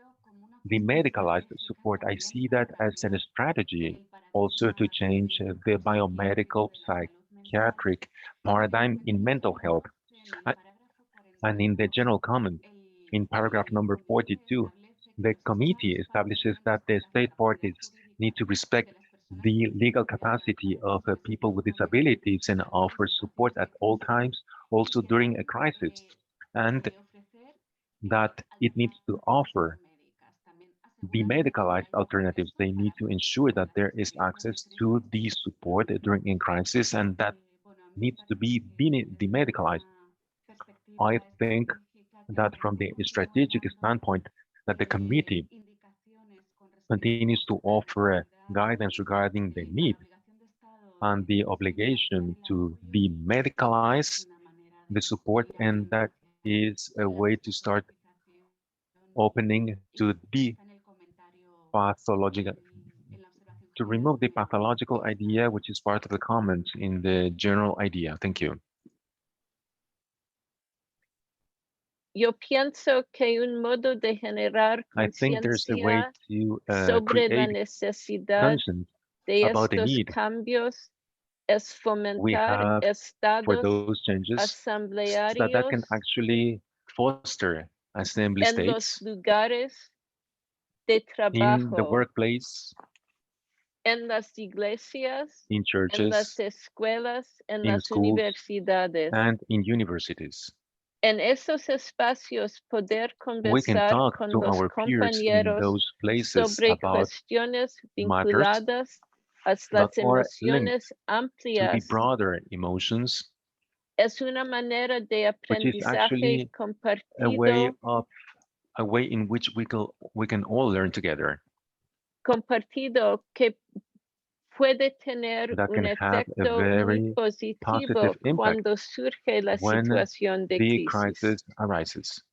Speaker 3: the medicalized support. I see that as a strategy also to change the biomedical psychiatric paradigm in mental health. And in the general comment, in paragraph number 42, the committee establishes that the state parties need to respect the legal capacity of people with disabilities and offer support at all times, also during a crisis, and that it needs to offer demedicalized alternatives. They need to ensure that there is access to the support during a crisis, and that needs to be demedicalized. I think that from the strategic standpoint, that the committee continues to offer guidance regarding the need and the obligation to demedicalize the support, and that is a way to start opening to the pathological, to remove the pathological idea, which is part of the comments in the general idea. Thank you.
Speaker 1: Yo pienso que un modo de generar
Speaker 3: I think there's a way
Speaker 1: conciencia
Speaker 3: to
Speaker 1: sobre la
Speaker 3: create
Speaker 1: necesidad
Speaker 3: conscience
Speaker 1: de
Speaker 3: about the
Speaker 1: estos
Speaker 3: need
Speaker 1: cambios es
Speaker 3: we
Speaker 1: fomentar
Speaker 3: have for
Speaker 1: estados
Speaker 3: those changes, so that can
Speaker 1: asamblearios
Speaker 3: actually foster assembly
Speaker 1: en los
Speaker 3: states
Speaker 1: lugares de
Speaker 3: in the
Speaker 1: trabajo,
Speaker 3: workplace,
Speaker 1: en las iglesias,
Speaker 3: in
Speaker 1: en
Speaker 3: churches,
Speaker 1: las escuelas, en
Speaker 3: in
Speaker 1: las
Speaker 3: schools,
Speaker 1: universidades.
Speaker 3: and in universities.
Speaker 1: En esos espacios poder
Speaker 3: We can
Speaker 1: conversar
Speaker 3: talk
Speaker 1: con
Speaker 3: to
Speaker 1: los
Speaker 3: our peers in
Speaker 1: compañeros
Speaker 3: those places
Speaker 1: sobre
Speaker 3: about
Speaker 1: cuestiones
Speaker 3: matters
Speaker 1: vinculadas a
Speaker 3: that
Speaker 1: las
Speaker 3: are linked
Speaker 1: emociones
Speaker 3: to the
Speaker 1: amplias.
Speaker 3: broader emotions,
Speaker 1: Es una manera de
Speaker 3: which is
Speaker 1: aprendizaje
Speaker 3: actually
Speaker 1: compartido,
Speaker 3: a way in which we can all learn together,
Speaker 1: compartido que puede tener
Speaker 3: that
Speaker 1: un
Speaker 3: can have a
Speaker 1: efecto muy
Speaker 3: very
Speaker 1: positivo
Speaker 3: positive impact
Speaker 1: cuando surge la
Speaker 3: when
Speaker 1: situación de
Speaker 3: the
Speaker 1: crisis.
Speaker 3: crisis arises.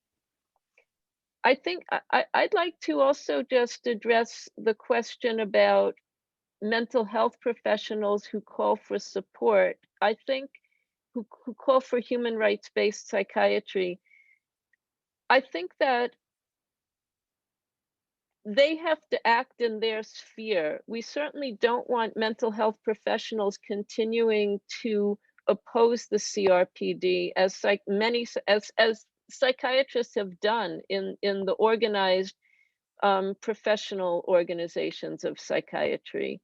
Speaker 1: I think I'd like to also just address the question about mental health professionals who call for support. I think who call for human rights-based psychiatry. I think that they have to act in their sphere. We certainly don't want mental health professionals continuing to oppose the CRPD as psychiatrists have done in the organized professional organizations of psychiatry.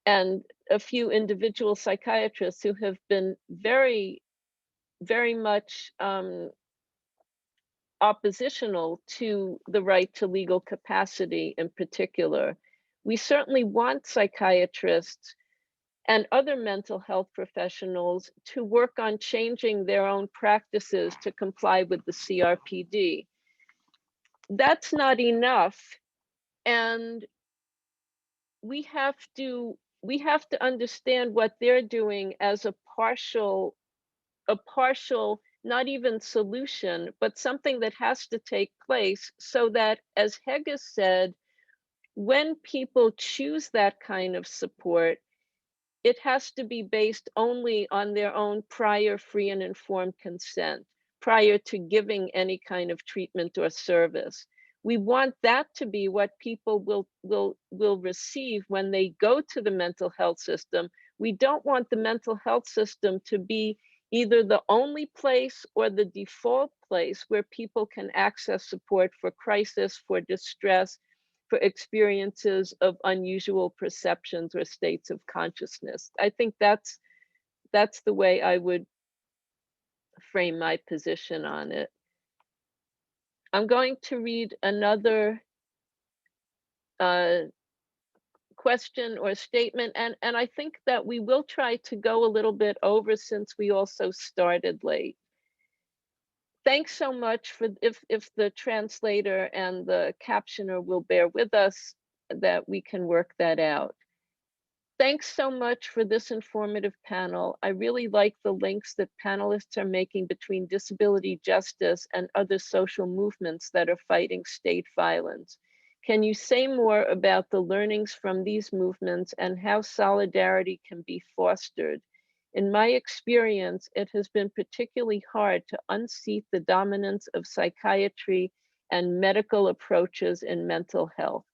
Speaker 1: And a few individual psychiatrists who have been very, very much oppositional to the right to legal capacity in particular. We certainly want psychiatrists and other mental health professionals to work on changing their own practices to comply with the CRPD. That's not enough. And we have to understand what they're doing as a partial, not even solution, but something that has to take place so that, as Hege said, when people choose that kind of support, it has to be based only on their own prior free and informed consent, prior to giving any kind of treatment or service. We want that to be what people will receive when they go to the mental health system. We don't want the mental health system to be either the only place or the default place where people can access support for crisis, for distress, for experiences of unusual perceptions or states of consciousness. I think that's the way I would frame my position on it. I'm going to read another question or statement, and I think that we will try to go a little bit over since we also started late. Thanks so much for if the translator and the captioner will bear with us, that we can work that out. Thanks so much for this informative panel. I really like the links that panelists are making between disability justice and other social movements that are fighting state violence. Can you say more about the learnings from these movements and how solidarity can be fostered? In my experience, it has been particularly hard to unseat the dominance of psychiatry and medical approaches in mental health.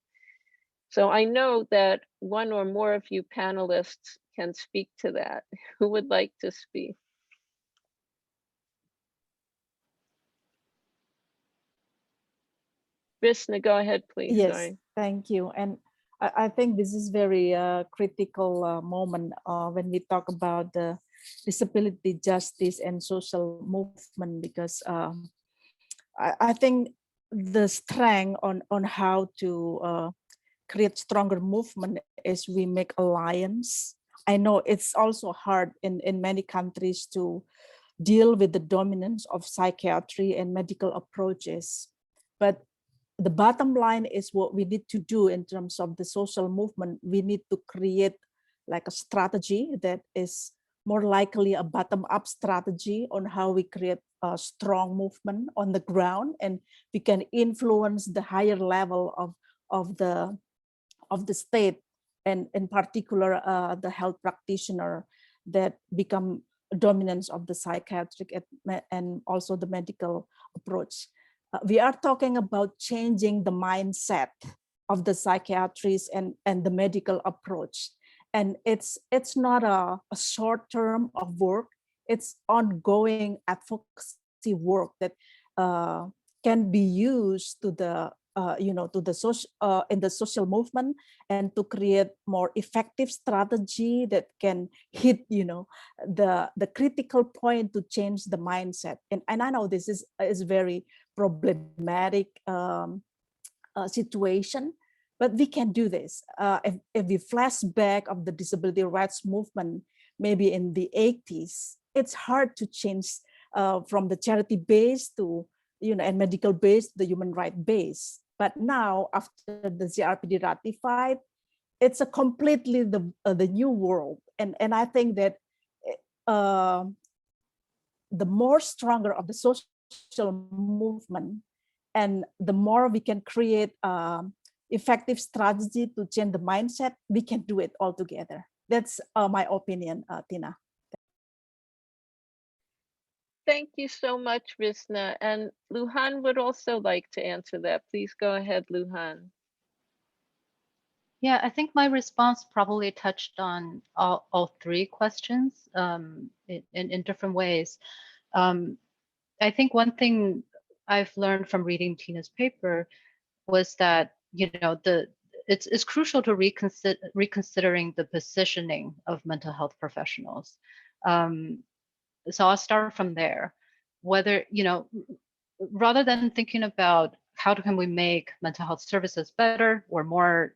Speaker 1: So I know that one or more of you panelists can speak to that. Who would like to speak? Visna, go ahead, please.
Speaker 6: Yes,
Speaker 1: Sorry.
Speaker 6: thank you. And I think this is very critical moment when we talk about the disability justice and social movement, because I think the strength on how to create stronger movement is we make alliance. I know it's also hard in many countries to deal with the dominance of psychiatry and medical approaches. But the bottom line is what we need to do in terms of the social movement. We need to create like a strategy that is more likely a bottom-up strategy on how we create a strong movement on the ground, and we can influence the higher level of the state, and in particular the health practitioner that become dominance of the psychiatric and also the medical approach. We are talking about changing the mindset of the psychiatrists and the medical approach. And it's not a short term of work, it's ongoing advocacy work that can be used to the to the social in the social movement, and to create more effective strategy that can hit the critical point to change the mindset. And I know this is very problematic situation, but we can do this. If we flash back of the disability rights movement, maybe in the 80s, it's hard to change from the charity base to and medical base, the human right base. But now, after the CRPD ratified, it's a completely the new world. And I think that the more stronger of the social movement, and the more we can create effective strategy to change the mindset, we can do it all together. That's my opinion, Tina.
Speaker 1: Thank you so much, Risna. And Luhan would also like to answer that. Please go ahead, Luhan.
Speaker 5: Yeah, I think my response probably touched on all three questions in different ways. I think one thing I've learned from reading Tina's paper was that it's crucial to reconsidering the positioning of mental health professionals. So I'll start from there. Whether, rather than thinking about how can we make mental health services better or more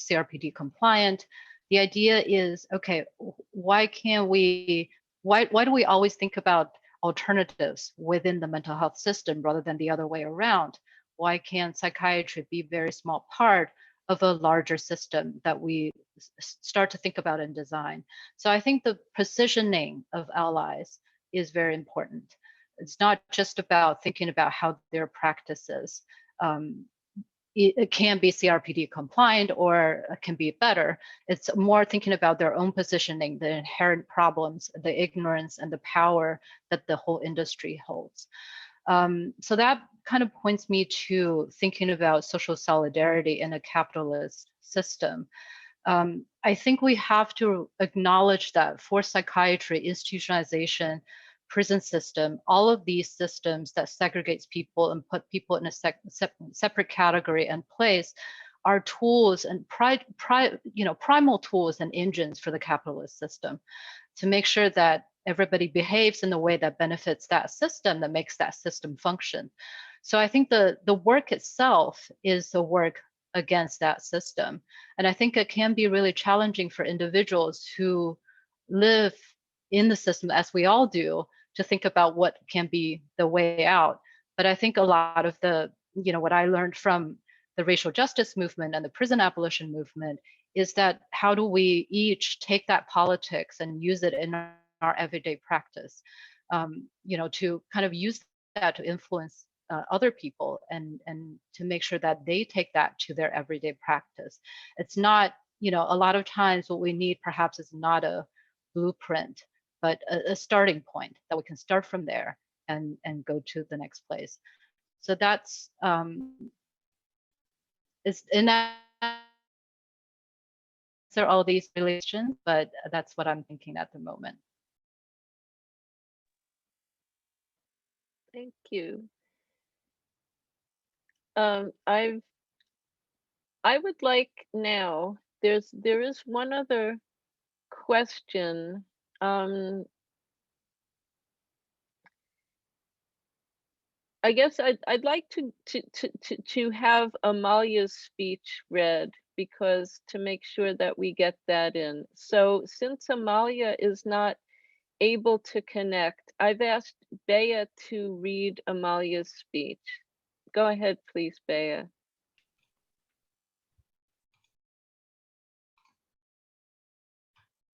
Speaker 5: CRPD compliant, the idea is, okay, why do we always think about alternatives within the mental health system rather than the other way around? Why can't psychiatry be a very small part of a larger system that we start to think about and design? So I think the positioning of allies is very important. It's not just about thinking about how their practices it can be CRPD compliant or can be better. It's more thinking about their own positioning, the inherent problems, the ignorance, and the power that the whole industry holds. So that kind of points me to thinking about social solidarity in a capitalist system. I think we have to acknowledge that for psychiatry, institutionalization, prison system, all of these systems that segregates people and put people in a separate category and place are tools and primal tools and engines for the capitalist system to make sure that everybody behaves in a way that benefits that system, that makes that system function. So I think the work itself is the work against that system. And I think it can be really challenging for individuals who live in the system, as we all do, to think about what can be the way out. But I think a lot of the, what I learned from the racial justice movement and the prison abolition movement is that how do we each take that politics and use it in our everyday practice, to kind of use that to influence other people and to make sure that they take that to their everyday practice. It's not, a lot of times what we need perhaps is not a blueprint, but a starting point that we can start from there and go to the next place. So that's it's in that there are all these relations, but that's what I'm thinking at the moment.
Speaker 1: Thank you. I would like now, there is one other question. I guess I'd like to have Amalia's speech read, because to make sure that we get that in. So since Amalia is not able to connect, I've asked Bea to read Amalia's speech. Go ahead, please, Bea.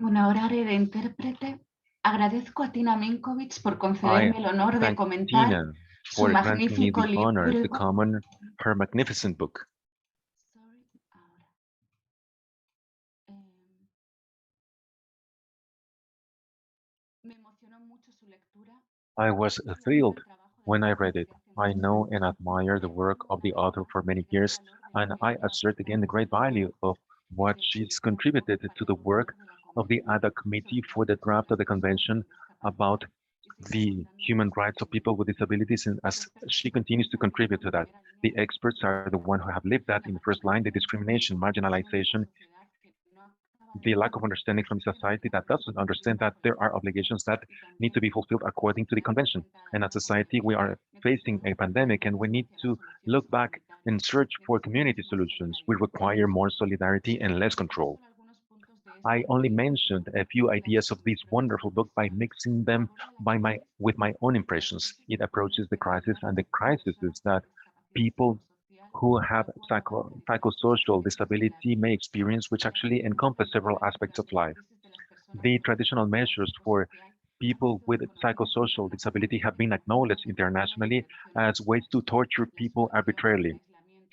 Speaker 2: Bueno, ahora haré de intérprete. Agradezco a Tina Minkowitz por concederme el honor de
Speaker 3: Thank
Speaker 2: comentar
Speaker 3: Tina
Speaker 2: su
Speaker 3: for granting me
Speaker 2: magnífico
Speaker 3: the honor to
Speaker 2: libro.
Speaker 3: comment her magnificent book.
Speaker 2: Me emocionó mucho su lectura.
Speaker 3: I was thrilled when I read it. I know and admire the work of the author for many years, and I assert again the great value of what she's contributed to the work of the ADA Committee for the draft of the Convention about the human rights of people with disabilities, and as she continues to contribute to that. The experts are the ones who have lived that in the first line, the discrimination, marginalization, the lack of understanding from society that doesn't understand that there are obligations that need to be fulfilled according to the convention. And as a society, we are facing a pandemic, and we need to look back and search for community solutions. We require more solidarity and less control. I only mentioned a few ideas of this wonderful book by mixing them with my own impressions. It approaches the crisis, and the crisis is that people who have psychosocial disability may experience, which actually encompass several aspects of life. The traditional measures for people with psychosocial disability have been acknowledged internationally as ways to torture people arbitrarily.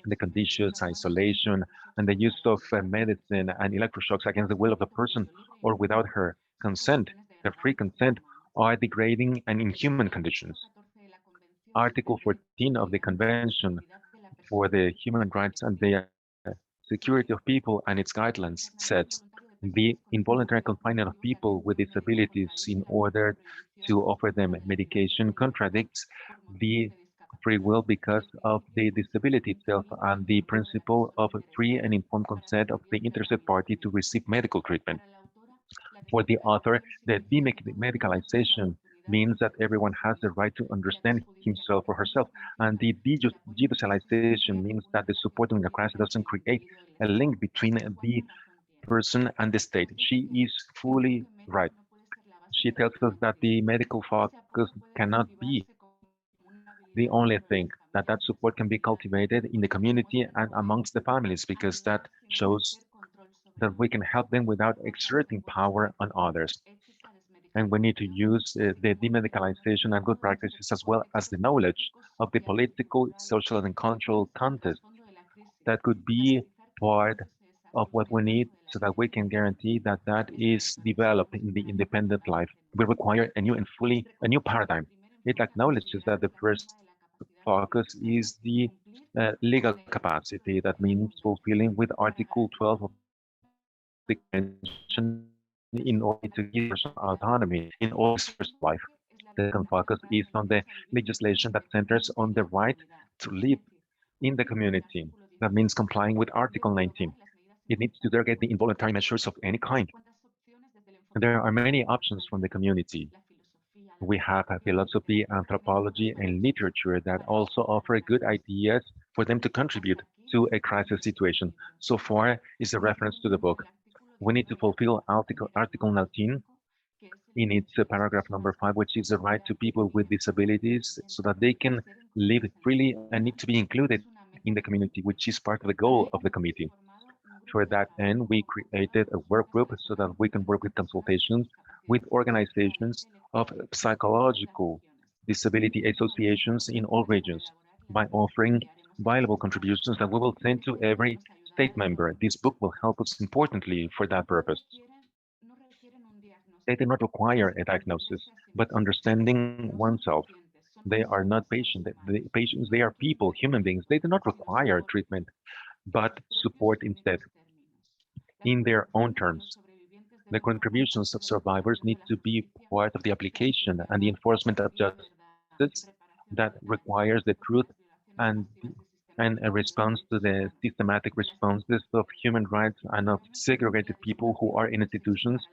Speaker 3: The conditions, isolation, and the use of medicine and electroshocks against the will of the person or without her consent, her free consent, are degrading and inhuman conditions. Article 14 of the Convention for the Human Rights and the Security of People and its guidelines says the involuntary confinement of people with disabilities in order to offer them medication contradicts the free will because of the disability itself and the principle of free and informed consent of the interested party to receive medical treatment. For the author, the demedicalization means that everyone has the right to understand himself or herself, and the judicialization means that the support in the crisis doesn't create a link between the person and the state. She is fully right. She tells us that the medical focus cannot be the only thing, that support can be cultivated in the community and amongst the families, because that shows that we can help them without exerting power on others. And we need to use the demedicalization and good practices as well as the knowledge of the political, social, and cultural context that could be part of what we need so that we can guarantee that that is developed in the independent life. We require a new paradigm. It acknowledges that the first focus is the legal capacity. That means fulfilling with Article 12 of the Convention in order to give personal autonomy in all spheres of life. The second focus is on the legislation that centers on the right to live in the community. That means complying with Article 19. It needs to derogate the involuntary measures of any kind. There are many options from the community. We have philosophy, anthropology, and literature that also offer good ideas for them to contribute to a crisis situation. So far is a reference to the book. We need to fulfill Article 19 in its paragraph number 5, which is the right to people with disabilities so that they can live freely and need to be included in the community, which is part of the goal of the committee. For that end, we created a work group so that we can work with consultations with organizations of psychological disability associations in all regions by offering valuable contributions that we will send to every state member. This book will help us importantly for that purpose. They do not require a diagnosis, but understanding oneself. They are not patients. They are people, human beings. They do not require treatment, but support instead, in their own terms. The contributions of survivors need to be part of the application and the enforcement of justice that requires the truth and and a response to the systematic responses of human rights and of segregated people who are in institutions,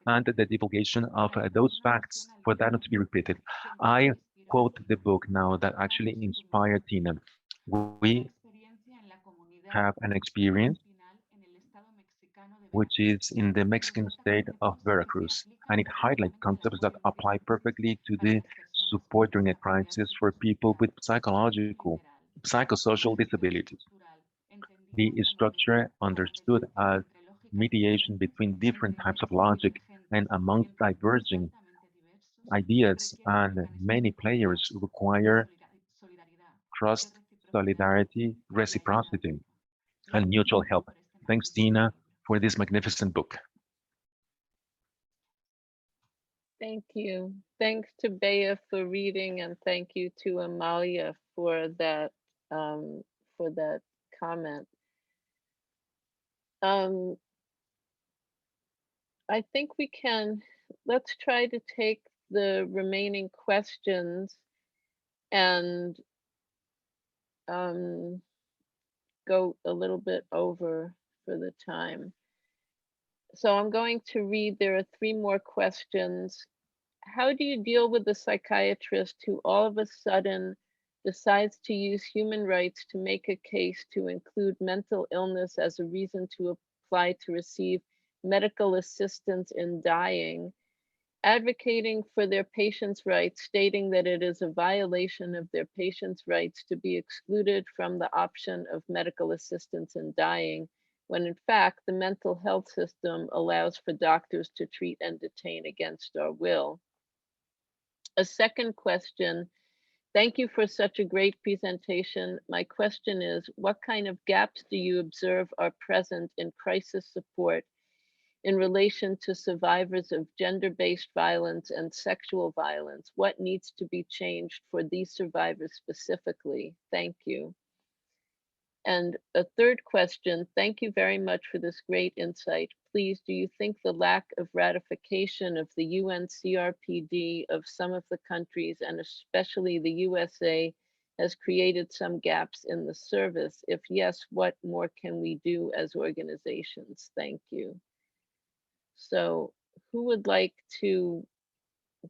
Speaker 3: and the divulgation of those facts for that not to be repeated. I quote the book now that actually inspired Tina. We have an experience which is in the Mexican state of Veracruz, and it highlights concepts that apply perfectly to the support during a crisis for people with psychosocial disabilities. The structure understood as mediation between different types of logic and amongst diverging ideas and many players require trust, solidarity, reciprocity, and mutual help. Thanks, Tina, for this magnificent book.
Speaker 1: Thank you. Thanks to Bea for reading, and thank you to Amalia for that comment. I think let's try to take the remaining questions and go a little bit over for the time. So I'm going to read, there are 3 more questions. How do you deal with the psychiatrist who all of a sudden decides to use human rights to make a case to include mental illness as a reason to apply to receive medical assistance in dying, advocating for their patients' rights, stating that it is a violation of their patients' rights to be excluded from the option of medical assistance in dying, when in fact the mental health system allows for doctors to treat and detain against our will? A second question, thank you for such a great presentation. My question is, what kind of gaps do you observe are present in crisis support in relation to survivors of gender-based violence and sexual violence? What needs to be changed for these survivors specifically? Thank you. And a third question, thank you very much for this great insight. Please, do you think the lack of ratification of the UN CRPD of some of the countries, and especially the USA, has created some gaps in the service? If yes, what more can we do as organizations? Thank you. So who would like to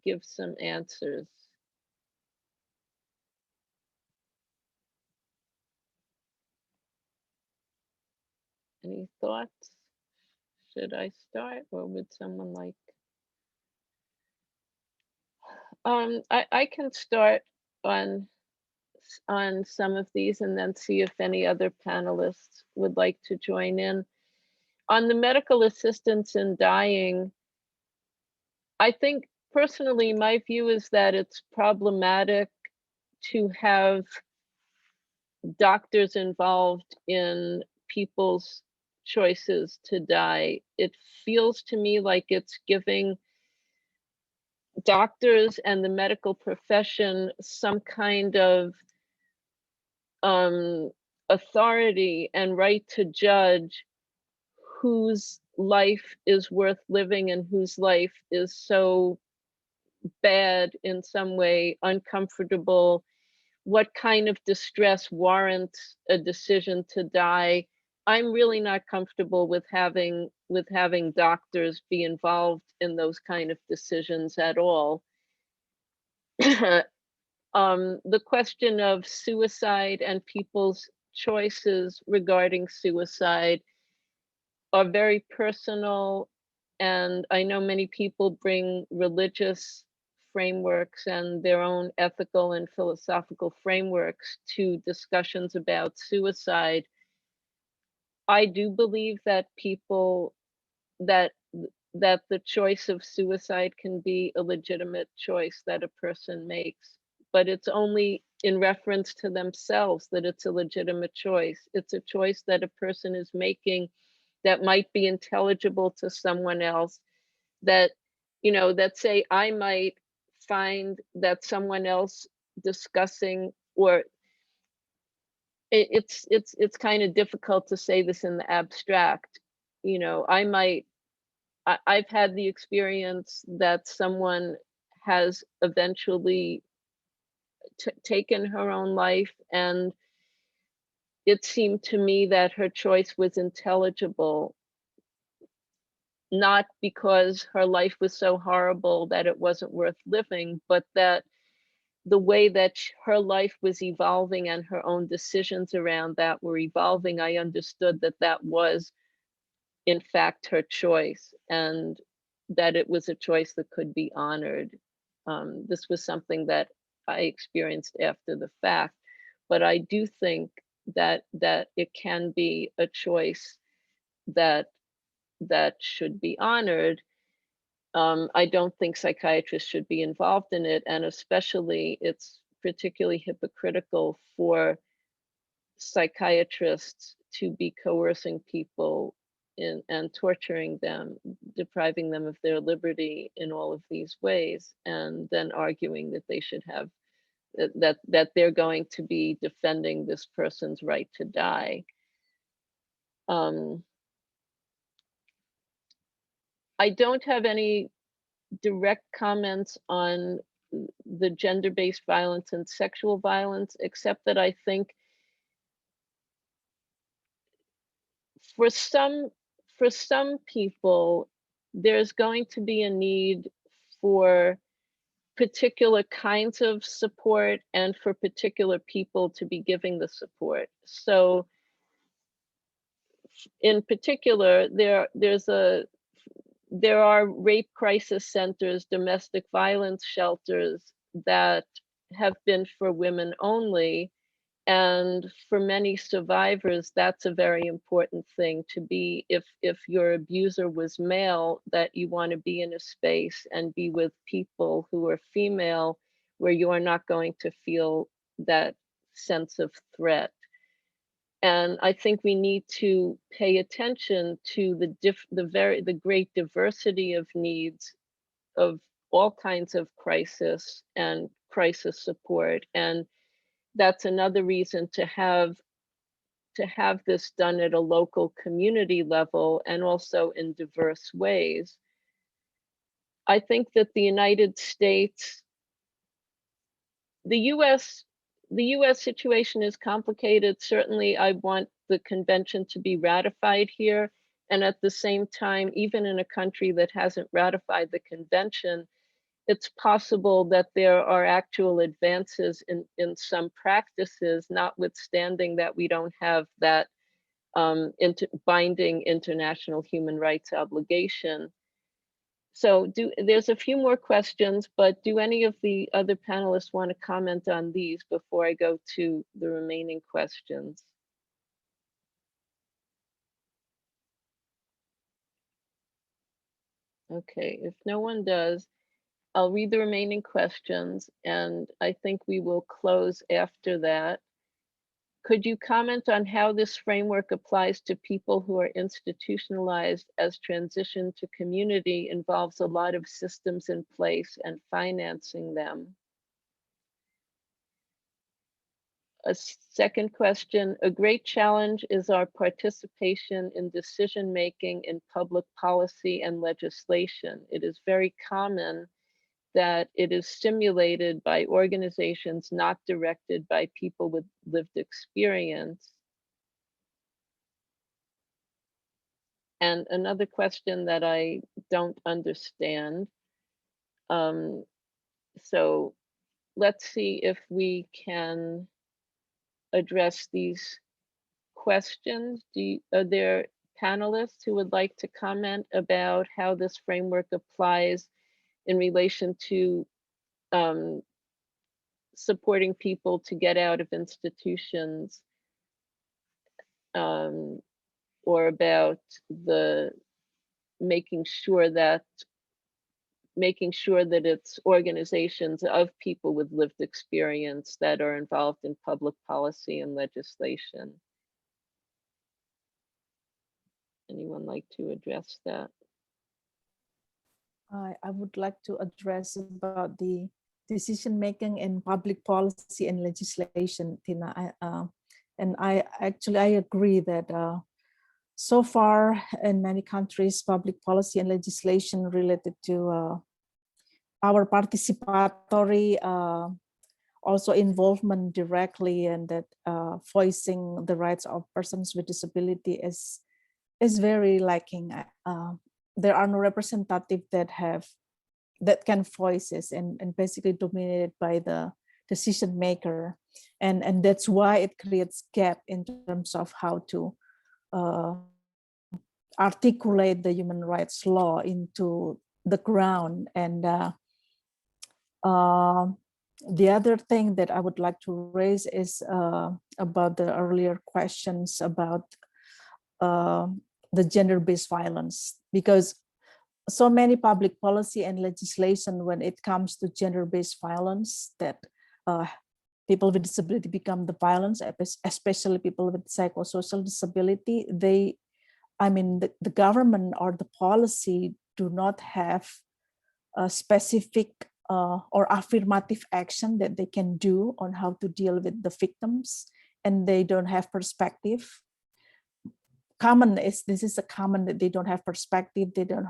Speaker 1: give some answers? Any thoughts? Should I start, or would someone like? I can start on some of these and then see if any other panelists would like to join in. On the medical assistance in dying, I think personally, my view is that it's problematic to have doctors involved in people's choices to die. It feels to me like it's giving doctors and the medical profession some kind of authority and right to judge whose life is worth living and whose life is so bad, in some way uncomfortable, what kind of distress warrants a decision to die. I'm really not comfortable with having doctors be involved in those kind of decisions at all. The question of suicide and people's choices regarding suicide are very personal, and I know many people bring religious frameworks and their own ethical and philosophical frameworks to discussions about suicide. I do believe that that the choice of suicide can be a legitimate choice that a person makes, but it's only in reference to themselves that it's a legitimate choice. It's a choice that a person is making that might be intelligible to someone else, that, you know, that say I might find that someone else discussing, or it's kind of difficult to say this in the abstract. You know, I've had the experience that someone has eventually taken her own life, and it seemed to me that her choice was intelligible, not because her life was so horrible that it wasn't worth living, but that the way that her life was evolving and her own decisions around that were evolving, I understood that that was, in fact, her choice, and that it was a choice that could be honored. This was something that I experienced after the fact, but I do think that it can be a choice that should be honored. I don't think psychiatrists should be involved in it, and especially it's particularly hypocritical for psychiatrists to be coercing people and torturing them, depriving them of their liberty in all of these ways, and then arguing that they should have that they're going to be defending this person's right to die. I don't have any direct comments on the gender-based violence and sexual violence, except that I think for some people, there's going to be a need for particular kinds of support and for particular people to be giving the support. So in particular, there are rape crisis centers, domestic violence shelters that have been for women only. And for many survivors, that's a very important thing to be, if your abuser was male, that you want to be in a space and be with people who are female, where you are not going to feel that sense of threat. And I think we need to pay attention to the great diversity of needs of all kinds of crisis and crisis support. And that's another reason to have this done at a local community level and also in diverse ways. I think that the United States, the US situation is complicated. Certainly, I want the convention to be ratified here. And at the same time, even in a country that hasn't ratified the convention, it's possible that there are actual advances in some practices, notwithstanding that we don't have that binding international human rights obligation. So there's a few more questions, but do any of the other panelists want to comment on these before I go to the remaining questions? Okay, if no one does, I'll read the remaining questions, and I think we will close after that. Could you comment on how this framework applies to people who are institutionalized, as transition to community involves a lot of systems in place and financing them? A second question, a great challenge is our participation in decision-making in public policy and legislation. It is very common that it is stimulated by organizations not directed by people with lived experience. And another question that I don't understand. So let's see if we can address these questions. Are there panelists who would like to comment about how this framework applies in relation to supporting people to get out of institutions, or about the making sure that it's organizations of people with lived experience that are involved in public policy and legislation? Anyone like to address that?
Speaker 6: I would like to address about the decision making in public policy and legislation, Tina. I agree that so far in many countries, public policy and legislation related to our participatory also involvement directly and that voicing the rights of persons with disability is very lacking. There are no representatives that can voices and basically dominated by the decision maker, and that's why it creates gap in terms of how to articulate the human rights law into the ground. And the other thing that I would like to raise is about the earlier questions about the gender-based violence, because so many public policy and legislation when it comes to gender-based violence that people with disability become the violence, especially people with psychosocial disability. The government or the policy do not have a specific or affirmative action that they can do on how to deal with the victims, and they don't have perspective. This is a common that they don't have perspective. They don't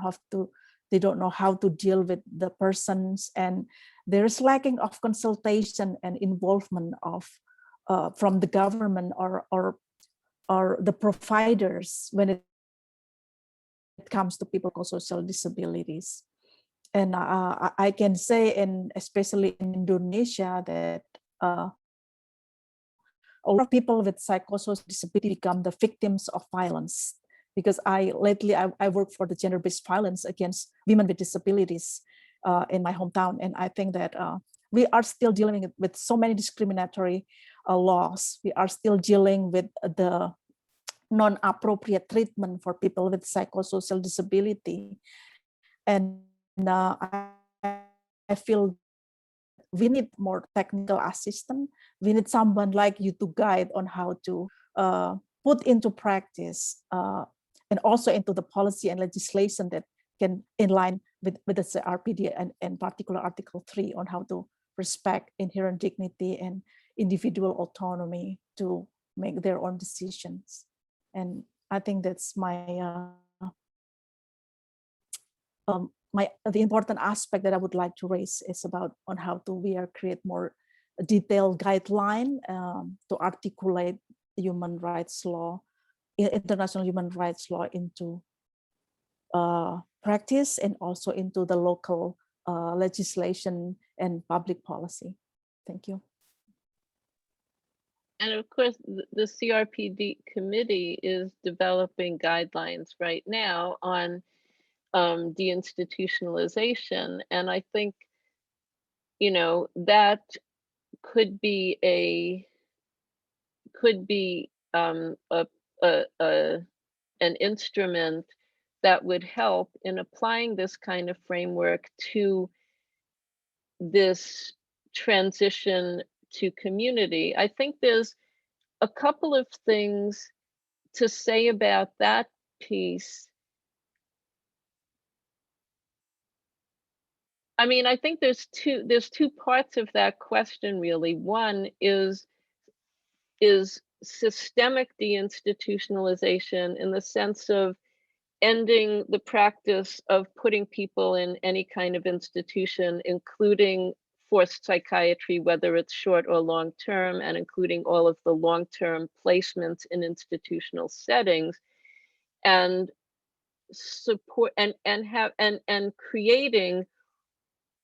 Speaker 6: know how to deal with the persons, and there's lacking of consultation and involvement of from the government or the providers when it comes to people with social disabilities. And I can say, and especially in Indonesia, that a lot of people with psychosocial disability become the victims of violence. Because lately I work for the gender-based violence against women with disabilities in my hometown, and I think that we are still dealing with so many discriminatory laws. We are still dealing with the non-appropriate treatment for people with psychosocial disability, and I feel we need more technical assistance. We need someone like you to guide on how to put into practice and also into the policy and legislation that can in line with the CRPD and particular Article 3 on how to respect inherent dignity and individual autonomy to make their own decisions. And I think that's the important aspect that I would like to raise is about on how to create more detailed guideline to articulate human rights law, international human rights law into practice and also into the local legislation and public policy. Thank you.
Speaker 1: And of course, the CRPD committee is developing guidelines right now on deinstitutionalization. And I think, that could be an instrument that would help in applying this kind of framework to this transition to community. I think there's a couple of things to say about that piece. I mean, I think there's two parts of that question, really. One is systemic deinstitutionalization in the sense of ending the practice of putting people in any kind of institution, including forced psychiatry, whether it's short or long term, and including all of the long-term placements in institutional settings, and support and creating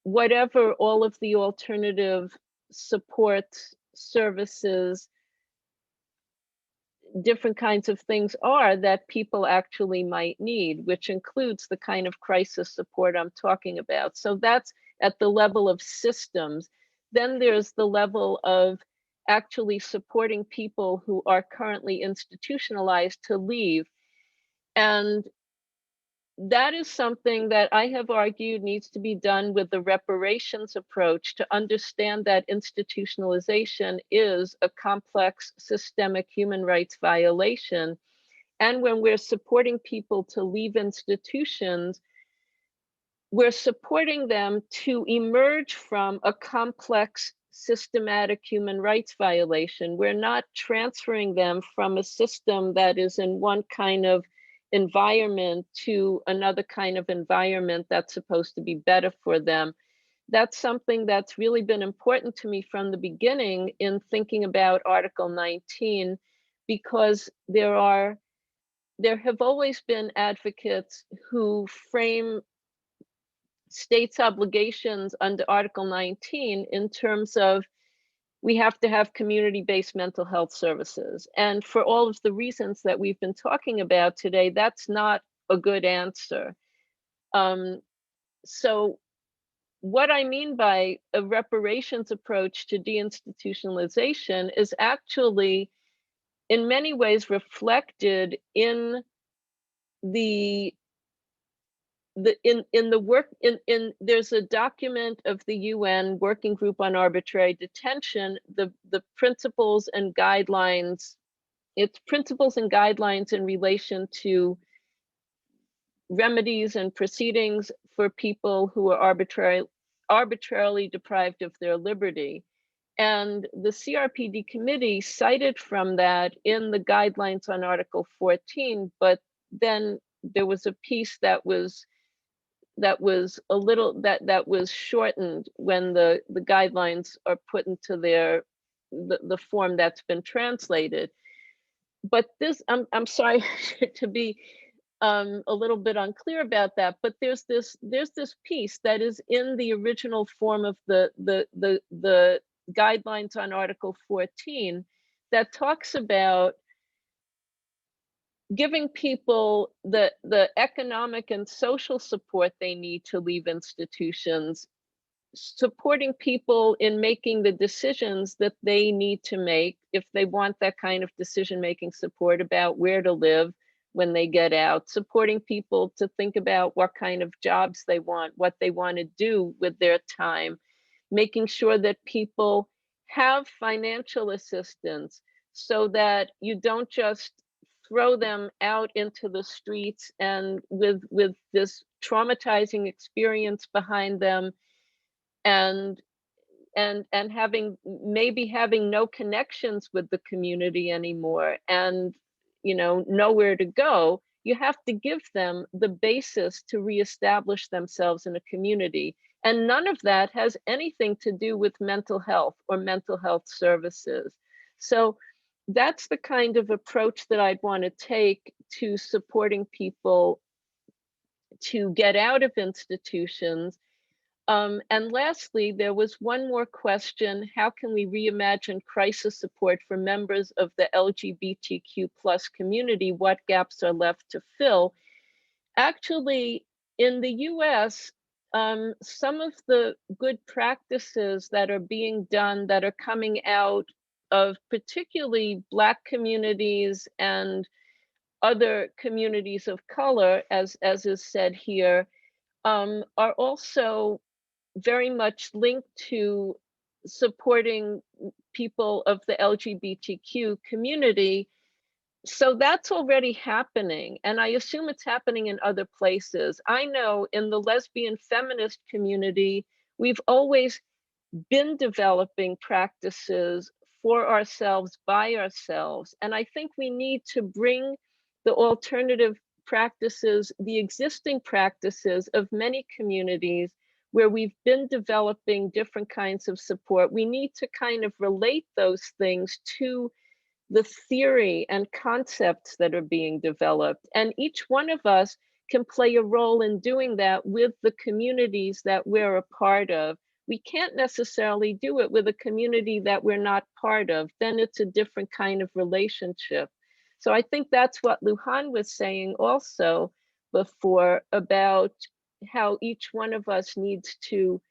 Speaker 1: whatever all of the alternative support services, different kinds of things are that people actually might need, which includes the kind of crisis support I'm talking about. So that's at the level of systems. Then there's the level of actually supporting people who are currently institutionalized to leave. And that is something that I have argued needs to be done with the reparations approach, to understand that institutionalization is a complex systemic human rights violation. And when we're supporting people to leave institutions, we're supporting them to emerge from a complex systematic human rights violation. We're not transferring them from a system that is in one kind of environment to another kind of environment that's supposed to be better for them. that's something that's really been important to me from the beginning in thinking about Article 19, because there have always been advocates who frame states' obligations under Article 19 in terms of we have to have community-based mental health services. And for all of the reasons that we've been talking about today, that's not a good answer. So what I mean by a reparations approach to deinstitutionalization is actually in many ways reflected in the work in there's a document of the UN Working Group on Arbitrary Detention, the principles and guidelines, it's principles and guidelines in relation to remedies and proceedings for people who are arbitrarily deprived of their liberty. And the CRPD committee cited from that in the guidelines on Article 14, but then there was a piece that was a little that was shortened when the guidelines are put into the form that's been translated. But this, I'm sorry to be a little bit unclear about that, but there's this piece that is in the original form of the guidelines on Article 14 that talks about giving people the economic and social support they need to leave institutions, supporting people in making the decisions that they need to make if they want that kind of decision-making support about where to live when they get out, supporting people to think about what kind of jobs they want, what they want to do with their time, making sure that people have financial assistance so that you don't just throw them out into the streets and with this traumatizing experience behind them and maybe having no connections with the community anymore and nowhere to go. You have to give them the basis to reestablish themselves in a community. And none of that has anything to do with mental health or mental health services. So that's the kind of approach that I'd want to take to supporting people to get out of institutions. And lastly, there was one more question: how can we reimagine crisis support for members of the LGBTQ+ community? What gaps are left to fill? Actually, in the US, some of the good practices that are being done, that are coming out of particularly Black communities and other communities of color, as is said here, are also very much linked to supporting people of the LGBTQ community. So that's already happening, and I assume it's happening in other places. I know in the lesbian feminist community, we've always been developing practices for ourselves, by ourselves, and I think we need to bring the alternative practices, the existing practices of many communities where we've been developing different kinds of support. We need to kind of relate those things to the theory and concepts that are being developed. And each one of us can play a role in doing that with the communities that we're a part of. We can't necessarily do it with a community that we're not part of. Then it's a different kind of relationship. So I think that's what Lujan was saying also before about how each one of us needs to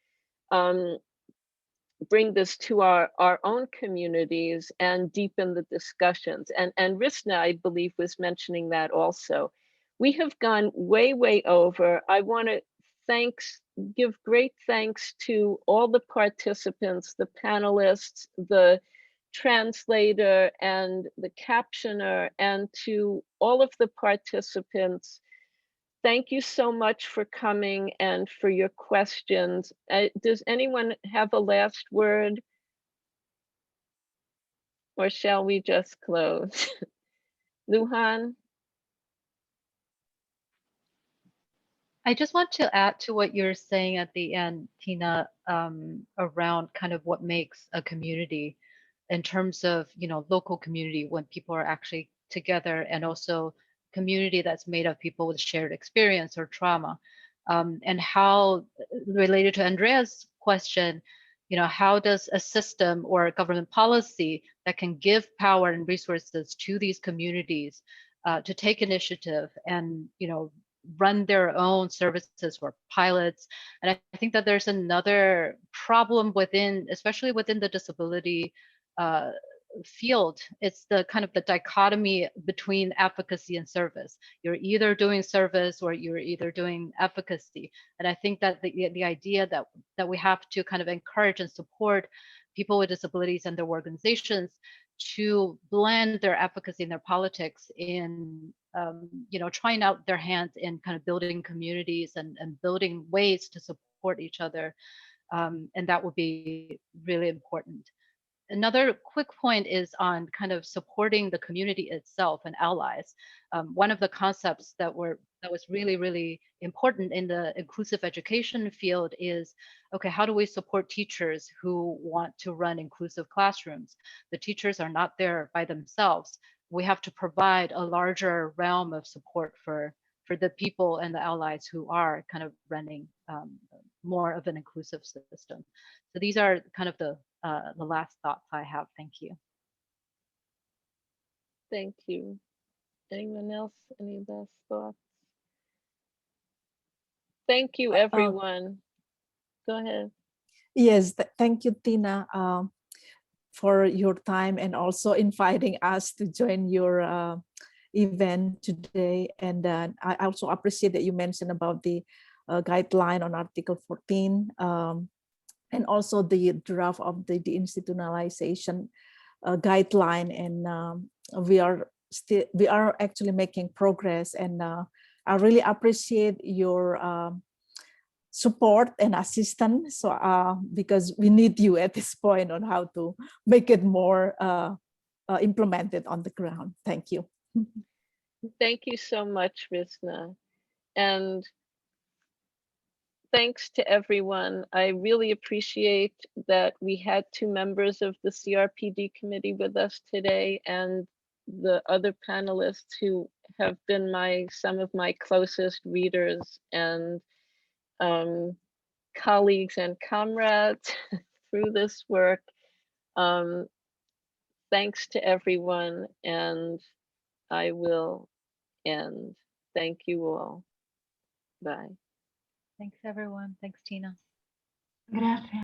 Speaker 1: bring this to our own communities and deepen the discussions. And Risna, I believe, was mentioning that also. We have gone way over. I want to give great thanks to all the participants, the panelists, the translator and the captioner, and to all of the participants. Thank you so much for coming and for your questions. Does anyone have a last word? Or shall we just close? Lujan?
Speaker 5: I just want to add to what you're saying at the end, Tina, around kind of what makes a community in terms of, local community when people are actually together, and also community that's made of people with shared experience or trauma. And how, related to Andrea's question, how does a system or a government policy that can give power and resources to these communities to take initiative and, run their own services or pilots. And I think that there's another problem within, especially within the disability field. It's the kind of the dichotomy between advocacy and service. You're either doing service or you're either doing advocacy. And I think that the idea that we have to kind of encourage and support people with disabilities and their organizations to blend their advocacy and their politics in, trying out their hands in kind of building communities and building ways to support each other. And that would be really important. Another quick point is on kind of supporting the community itself and allies. One of the concepts that was really, really important in the inclusive education field is, okay, how do we support teachers who want to run inclusive classrooms? The teachers are not there by themselves. We have to provide a larger realm of support for the people and the allies who are kind of running more of an inclusive system. So these are kind of the last thoughts I have. Thank you.
Speaker 1: Thank you. Anyone else? Any last thoughts? Thank you, everyone. Go ahead.
Speaker 6: Yes, thank you, Tina, for your time and also inviting us to join your event today. And I also appreciate that you mentioned about the guideline on Article 14 and also the draft of the deinstitutionalization guideline. And we are actually making progress. And I really appreciate your support and assistance. So because we need you at this point on how to make it more implemented on the ground. Thank you.
Speaker 1: Thank you so much, Risna. And thanks to everyone. I really appreciate that we had 2 members of the CRPD committee with us today, and the other panelists who have been some of my closest readers and colleagues and comrades through this work. Thanks to everyone, and I will end. Thank you all. Bye.
Speaker 5: Thanks, everyone. Thanks, Tina.
Speaker 2: Gracias.